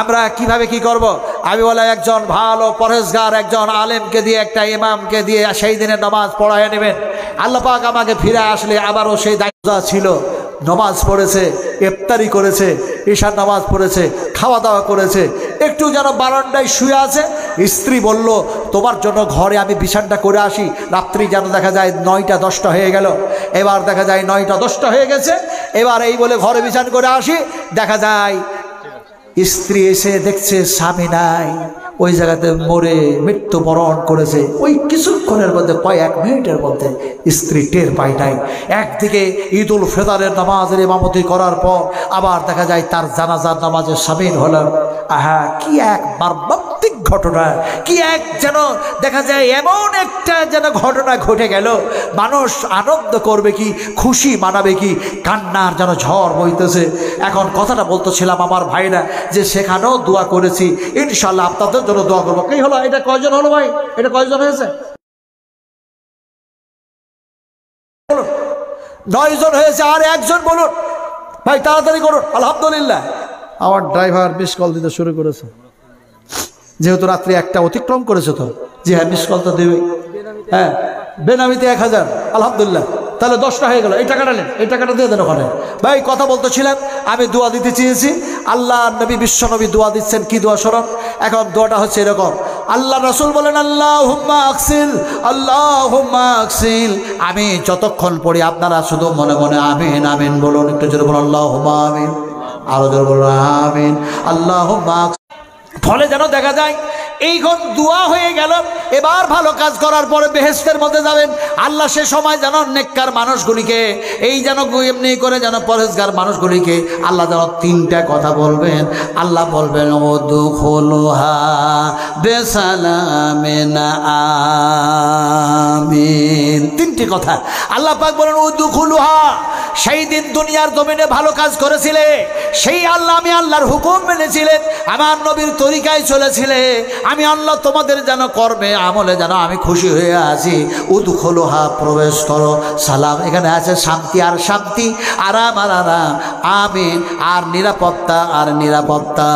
আমরা কিভাবে কি করব। আমি বলে একজন ভালো পরহেজগার একজন আলেমকে দিয়ে, একটা ইমামকে দিয়ে সেই দিনে নামাজ পড়ায় নেবেন। আল্লাহ পাক আমাকে ফিরে আসলে আবারও সেই দায়িত্ব ছিল। নামাজ পড়েছে, ইফতারি করেছে, ঈশার নামাজ পড়েছে, খাওয়া দাওয়া করেছে, একটু যেন বারান্দায় শুয়ে আছে। স্ত্রী বলল তোমার জন্য ঘরে আমি বিছানটা করে আসি। রাত্রি যেন দেখা যায় 9টা 10টা হয়ে গেল, এবার দেখা যায় 9টা 10টা হয়ে গেছে। এবার এই বলে ঘরে বিছান করে আসি, দেখা যায় স্ত্রী এসে দেখছে স্বামী নাই, ওই জায়গাতে মরে মৃত্যুবরণ করেছে। ওই কিছুক্ষণের মধ্যে, কয়েক মিনিটের মধ্যে স্ত্রী টের পায় নাই। একদিকে ঈদুল ফিতরের নামাজের ইমামতি করার পর আবার দেখা যায় তার জানাজার নামাজে শামিল হলাম। আহা কি এক মর্মান্তিক ঘটনা, কি এক যেন দেখা যায় এমন একটা যেন ঘটনা ঘটে গেল। মানুষ আনন্দ করবে কি, খুশি মানাবে কি, কান্নার যেন ঝড় বইতেছে। এখন কথাটা বলতেছিলাম আমার ভাইরা যে সেখানেও দোয়া করেছি, ইনশাআল্লাহ আপনাদের জন্য দোয়া করবো। কি হলো এটা? কয়জন হলো ভাই? এটা কয়জন হয়েছে? 9 জন হয়েছে। আর একজন বলুন ভাই, তাড়াতাড়ি করুন। আলহামদুলিল্লাহ আমার ড্রাইভার মিস কল দিতে শুরু করেছে, যেহেতু রাত্রি 1টা অতিক্রম করেছে তো। জি হ্যাঁ, মিস কল তো দেবে। হ্যাঁ বেনামিতে 1000, আলহামদুলিল্লাহ। তাহলে 10টা হয়ে গেল। এই টাকাটা নেন, এই টাকাটা দিয়ে দেন ওখানে। ভাই কথা বলতেছিলাম, আমি দোয়া দিতে চেয়েছি। আল্লাহ নবী বিশ্ব নবী দোয়া দিচ্ছেন, কি দোয়া শোনান। এখন দোয়াটা হচ্ছে এরকম, আল্লাহ রাসূল বলেন আল্লাহুম্মা আকসিল, আল্লাহুম্মা আকসিল। আমি যতক্ষণ পড়ি আপনারা শুধু মনে মনে আমিন আমিন বলুন। একটু জোরে বলুন আল্লাহুম্মা আমিন, আরো জোরে বলুন আমিন। আল্লাহুম্মা ফলে যেন দেখা যায় এইখন দোয়া হয়ে গেল। এবার ভালো কাজ করার পরে বেহেশতের মধ্যে যাবেন। আল্লাহ সে সময় যেন নেককার মানুষগুলিকে, এই যেন এমনি করে যেন পরেজগার মানুষগুলিকে আল্লাহ যেন 3টা কথা বলবেন। আল্লাহ বলবেন উদখুলুহা বিসালামিন আমিন। 3টি কথা আল্লাহ পাক বলেন উদখুলুহা। সেই দিন দুনিয়ার জমিনে ভালো কাজ করেছিলে, সেই আল্লাহ আমি আল্লাহর হুকুম মেনেছিলে, আমার নবীর তরিকায় চলেছিলে, আমি আল্লাহ তোমাদের যেন কর্মে আমলে যেন আমি খুশি হয়ে আছি। উদখুলুহা প্রবেশ করো। সালাম এখানে আছে শান্তি আর শান্তি, আরাম আর আরাম, আমিন আর নিরাপত্তা আর নিরাপত্তা।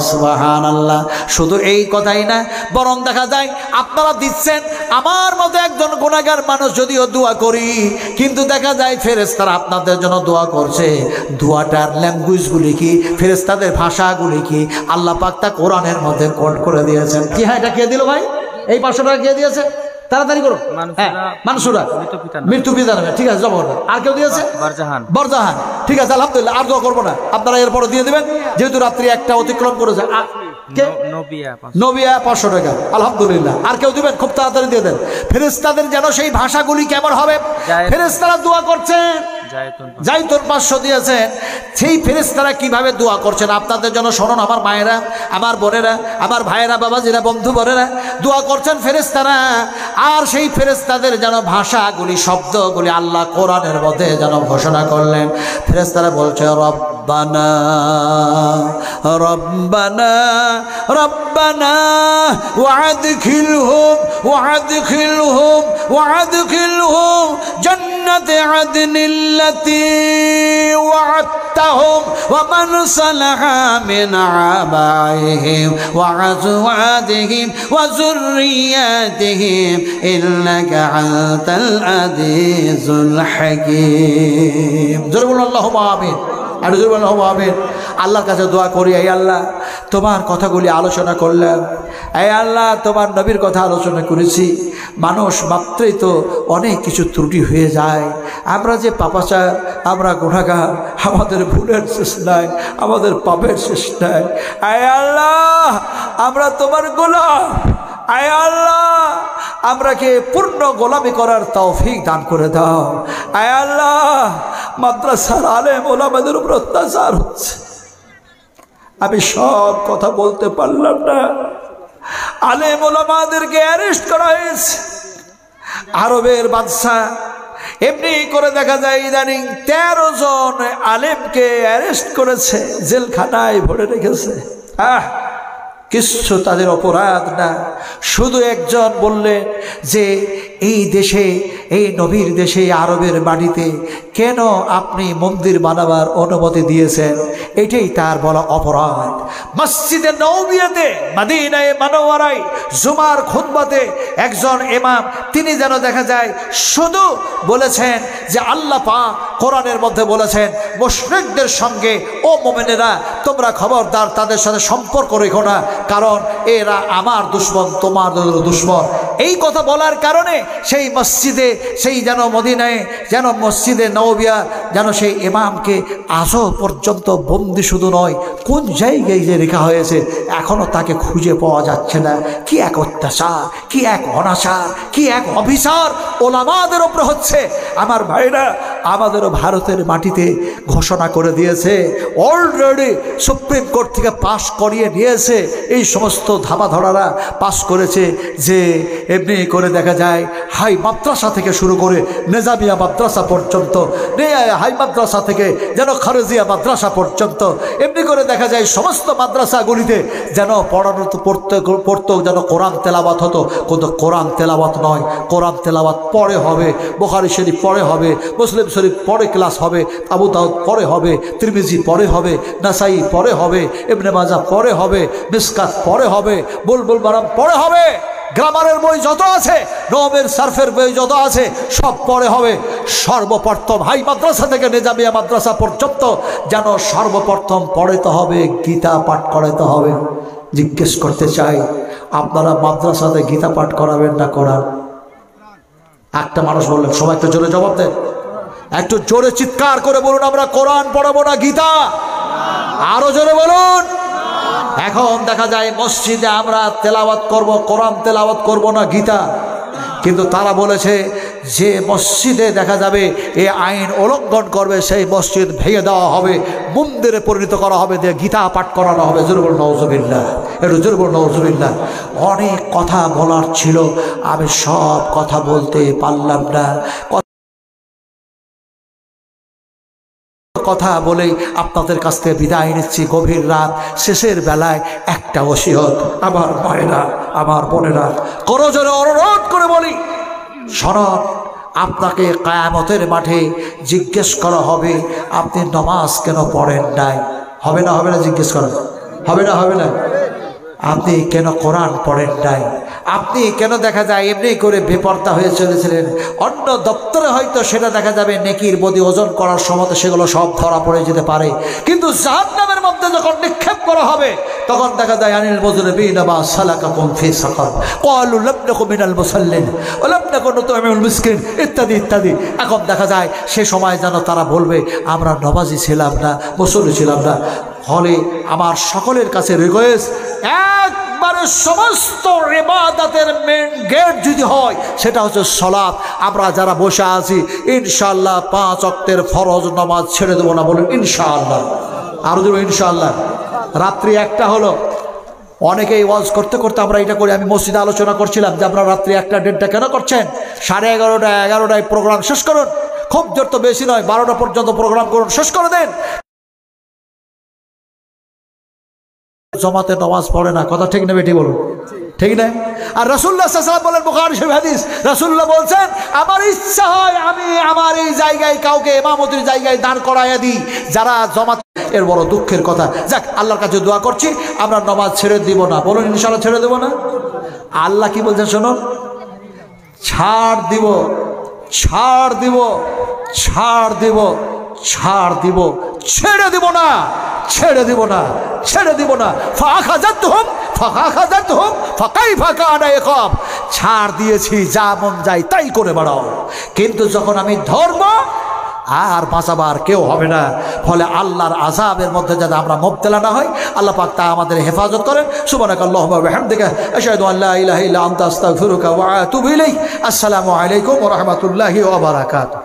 সুবহানাল্লাহ। শুধু এই কথাই না, বরং দেখা যায় আপনারা দিচ্ছেন, আমার মতো একজন গুনাহগার মানুষ যদিও দোয়া করি, কিন্তু দেখা যায় ফেরেশতারা আপনাদের জন্য দোয়া করছে। দোয়াটার ল্যাঙ্গুয়েজগুলি কি, ফেরেশতাদের ভাষাগুলি কি, আল্লাহ পাক তা কোরআনের মধ্যে কোড করে দিয়েছেন। কি হ্যাঁ, এটা কে দিল ভাই? এই 500 টাকা কে দিয়েছে? তাড়াতাড়ি করো। হ্যাঁ, মানসুরা মৃত্যু পিতা নামে। ঠিক আছে, জবর। আর কেউ দিয়েছে? বরজাহান। ঠিক আছে, আলহামদুলিল্লাহ। আর দোয়া করবো না, আপনারা এরপরে দিয়ে দেবেন, যেহেতু রাত্রি 1টা অতিক্রম করেছে। নবিয়া 500 টাকা, আলহামদুলিল্লাহ। আর কেউ দিবেন? খুব তাড়াতাড়ি দিয়ে দেন। ফেরেশতাদের যেন সেই ভাষাগুলি কেমন হবে, ফেরেশতারা দোয়া করছেন। জাইতুন 500 দিয়েছেন। সেই ফেরেশতারা কিভাবে দোয়া করছেন আপনাদের জন্য শুনুন। আমার মায়েরা, আমার বোনেরা, আমার ভাইয়েরা, বাবাজিরা, বন্ধু বোনেরা, দোয়া করছেন ফেরেশতারা। আর সেই ফেরেশতাদের যেন ভাষাগুলি, শব্দগুলি আল্লাহ কোরআনের মধ্যে যেন ঘোষণা করলেন। ফেরেশতারা বলছে রব্বানা রব্বানা রব্বানা ওয়াদখিলহুম জান্নাতে আদনিল্লাতী ওয়া'আদতাহুম ওয়া মান সালাহা মিন আবাইহিম ওয়া আজওয়াজিহিম ওয়া যুররিয়াতিহিম ইন্নাকা আনতাল আজিজুল হাকীম। জোরে বলুন আল্লাহুম্মা আমিন। আর জোরে বলুন আল্লাহুম্মা আমিন। আল্লাহর কাছে দোয়া করি, এই আল্লাহ তোমার কথাগুলি আলোচনা করলাম, এই আল্লাহ তোমার নবীর কথা আলোচনা করেছি। মানুষ মাত্রই তো অনেক কিছু ত্রুটি হয়ে যায়। আমরা যে পাপাচার, আমরা গুনাহগার, আমাদের ভুলের শেষ নাই, আমাদের পাপের শেষ নাই। এই আল্লাহ আমরা তোমার গোলাম, আয় আল্লাহ আমরাকে পূর্ণ গোলামি করার তৌফিক দান করে দাও। আয় আল্লাহ মাদ্রাসার আলেম ওলামাদের উপর অত্যাচার হচ্ছে, আমি সব কথা বলতে পারলাম না। আলেম ওলামাদেরকে অ্যারেস্ট করা হয়েছে। আরবের বাদশাহ এমনি করে দেখা যায় ইদানিং 13 জন আলেমকে অ্যারেস্ট করেছে, জেলখানায় ভরে রেখেছে। কিছু তাদের অপরাধ না। শুধু একজন বললেন যে এই দেশে, এই নবীর দেশে, আরবের মাটিতে কেন আপনি মন্দির বানাবার অনুমতি দিয়েছেন, এটাই তার বলা অপরাধ। মসজিদে নববিয়াতে, মদিনায়ে মুনাওয়ারায় জুমার খুতবাতে একজন ইমাম, তিনি যেন দেখা যায় শুধু বলেছেন যে আল্লাহ পাক কোরআনের মধ্যে বলেছেন মুশরিকদের সঙ্গে, ও মুমিনেরা তোমরা খবরদার তাদের সাথে সম্পর্ক রেখো না, কারণ এরা আমার দুশমন, তোমাদের দুশমন। এই কথা বলার কারণে সেই মসজিদে, সেই যেন মদিনায়, যেন মসজিদে নববিয়া, যেন সেই ইমামকে আজও পর্যন্ত বন্দি শুধু নয়, কোন জায়গায় যে রেখা হয়েছে এখনো তাকে খুঁজে পাওয়া যাচ্ছে না। কি এক অত্যাচার, কি এক অনাচার, কি এক অবিচার ওলামাদের উপর হচ্ছে। আমার ভাইরা, আমাদেরও ভারতের মাটিতে ঘোষণা করে দিয়েছে, অলরেডি সুপ্রিম কোর্ট থেকে পাশ করিয়ে নিয়েছে, এই সমস্ত ধামাধরারা পাশ করেছে যে এমনি করে দেখা যায় হাই মাদ্রাসা থেকে শুরু করে নেজামিয়া মাদ্রাসা পর্যন্ত, হাই মাদ্রাসা থেকে যেন খারেজিয়া মাদ্রাসা পর্যন্ত, এমনি করে দেখা যায় সমস্ত মাদ্রাসাগুলিতে যেন পড়ানো পড়তো যেন কোরআন তেলাওয়াত হতো। কিন্তু কোরআন তেলাওয়াত নয়, কোরআন তেলাওয়াত পরে হবে, বুখারী শরীফ পরে হবে, মুসলিম শরীফ পরে ক্লাস হবে, আবু দাউদ পরে হবে, তিরমিজি পরে হবে, নাসাই পরে হবে, ইবনে মাজাহ পরে হবে, মিসকাত পরে হবে, বুলবুল মারাম পরে হবে, গ্রামারের বই যত আছে, নওমের সারফের বই যত আছে সব পরে হবে। সর্বপ্রথম হাই মাদ্রাসা থেকে নিজামিয়া মাদ্রাসা পর্যন্ত যেন সর্বপ্রথম পড়াতে হবে, গীতা পাঠ করাতে হবে। জিজ্ঞেস করতে চাই, আপনারা মাদ্রাসাতে গীতা পাঠ করাবেন না করান? একটা মানুষ বললেন, সবাই একটু জোরে জবাব দেন, একটু জোরে চিৎকার করে বলুন, আমরা কোরআন পড়াবো না গীতা? আরো জোরে বলুন। এখন দেখা যায় মসজিদে আমরা তেলাওয়াত করব, কোরআন তেলাওয়াত করব না গীতা। কিন্তু তারা বলেছে যে মসজিদে দেখা যাবে এই আইন উল্লঙ্ঘন করবে সেই মসজিদ ভেঙে দেওয়া হবে, মন্দিরে পরিণত করা হবে, দিয়ে গীতা পাঠ করানো হবে। জোরে বলুন নাউজুবিল্লাহ, একটু জোরে বলুন নাউজুবিল্লাহ। অনেক কথা বলার ছিল, আমি সব কথা বলতে পারলাম না। কথা বলেই আপনাদের কাছ থেকে বিদায় নিচ্ছি। গভীর রাত, শেষের বেলায় একটা ওসিয়ত, আমার মায়েরা, আমার বোনেরা, করজোরে অনুরোধ করে বলি, শরণ, আপনাকে কিয়ামতের মাঠে জিজ্ঞেস করা হবে আপনি নামাজ কেন পড়েন নাই। হবে না? হবে না? জিজ্ঞেস করা হবে না? হবে না? আপনি কেন কোরআন পড়েন নাই? আপনি কেন দেখা যায় এমনি করে বেপরদা হয়ে চলেছিলেন? অন্য দপ্তরে হয়তো সেটা দেখা যাবে নেকির বদি ওজন করার সময় সেগুলো সব ধরা পড়ে যেতে পারে, কিন্তু জাহান্নামের মধ্যে যখন নিক্ষেপ করা হবে তখন দেখা যায় আনিল মুজরিমিনা মা সালাকাকুম ফি সাকার ক্বালু লাম নাকু মিনাল মুসাল্লিন ওয়া লাম নাকু নুতঈমুল মিসকিন ইত্যাদি ইত্যাদি। এখন দেখা যায় সে সময় যেন তারা বলবে আমরা নামাজি ছিলাম না, মুসল্লি ছিলাম না। ফলে আমার সকলের কাছে রিকোয়েস্ট, একবারে সমস্ত ইবাদতের মেন গেট যদি হয় সেটা হচ্ছে সালাত। আমরা যারা বসে আছি ইনশাআল্লাহ 5 ওয়াক্তের ফরজ নামাজ ছেড়ে দেবো না, বলুন ইনশাআল্লাহ। আরো দেবো ইনশাআল্লাহ। রাত্রি 1টা হলো, অনেকেই ওয়াজ করতে করতে আমরা এটা করি। আমি মসজিদে আলোচনা করছিলাম যে আপনারা রাত্রি 1টা 1:30টা কেন করছেন? 11:30 11টায় প্রোগ্রাম শেষ করুন, খুব জোর তো বেশি নয়, 12টা পর্যন্ত প্রোগ্রাম করুন, শেষ করে দেন। জমাতে নামাজ পড়ে না, কথা ঠিক না বেটি বলুন? ঠিক না? আর রাসূলুল্লাহ সাল্লাল্লাহু আলাইহি ওয়াসাল্লাম বলেন, বুখারী শরীফ হাদিস, রাসূলুল্লাহ বলছেন আমার ইচ্ছা হয় আমি আমার এই জায়গায় কাউকে ইমামতির জায়গায় দাঁড় করাইয়া দিই যারা জমাত। এর বড় দুঃখের কথা। যাক, আল্লাহর কাছে দোয়া করছি আমরা নামাজ ছেড়ে দিব না, বলুন ইনশাআল্লাহ ছেড়ে দেব না। আল্লাহ কি বলছেন শুনুন, ছাড় দিব, ছাড় দিব, ছাড় দিব, ছাড় দিব, ছেড়ে দিব না, ছেড়ে দিব না, ছেড়ে দিব না। ফাখাযাতহুম ফাখাযাতহুম ফাকাইফা কানা ইকাব। ছাড় দিয়েছি, যা মন যায় তাই করে বেড়াও, কিন্তু যখন আমি ধর্ম আর বাঁচাবার কেউ হবে না। ফলে আল্লাহর আযাবের মধ্যে যাতে আমরা মুবতলা না হই, আল্লাহ পাক তা আমাদের হেফাজত করেন। সুবহানাকাল্লাহুম্মা ওয়া বিহামদিকা আশহাদু আল্লা ইলাহা ইল্লা আনতা আস্তাগফিরুকা ওয়া আতুবু ইলাইক। আসসালামু আলাইকুম ওয়া রাহমাতুল্লাহি ওয়া বারাকাতুহু।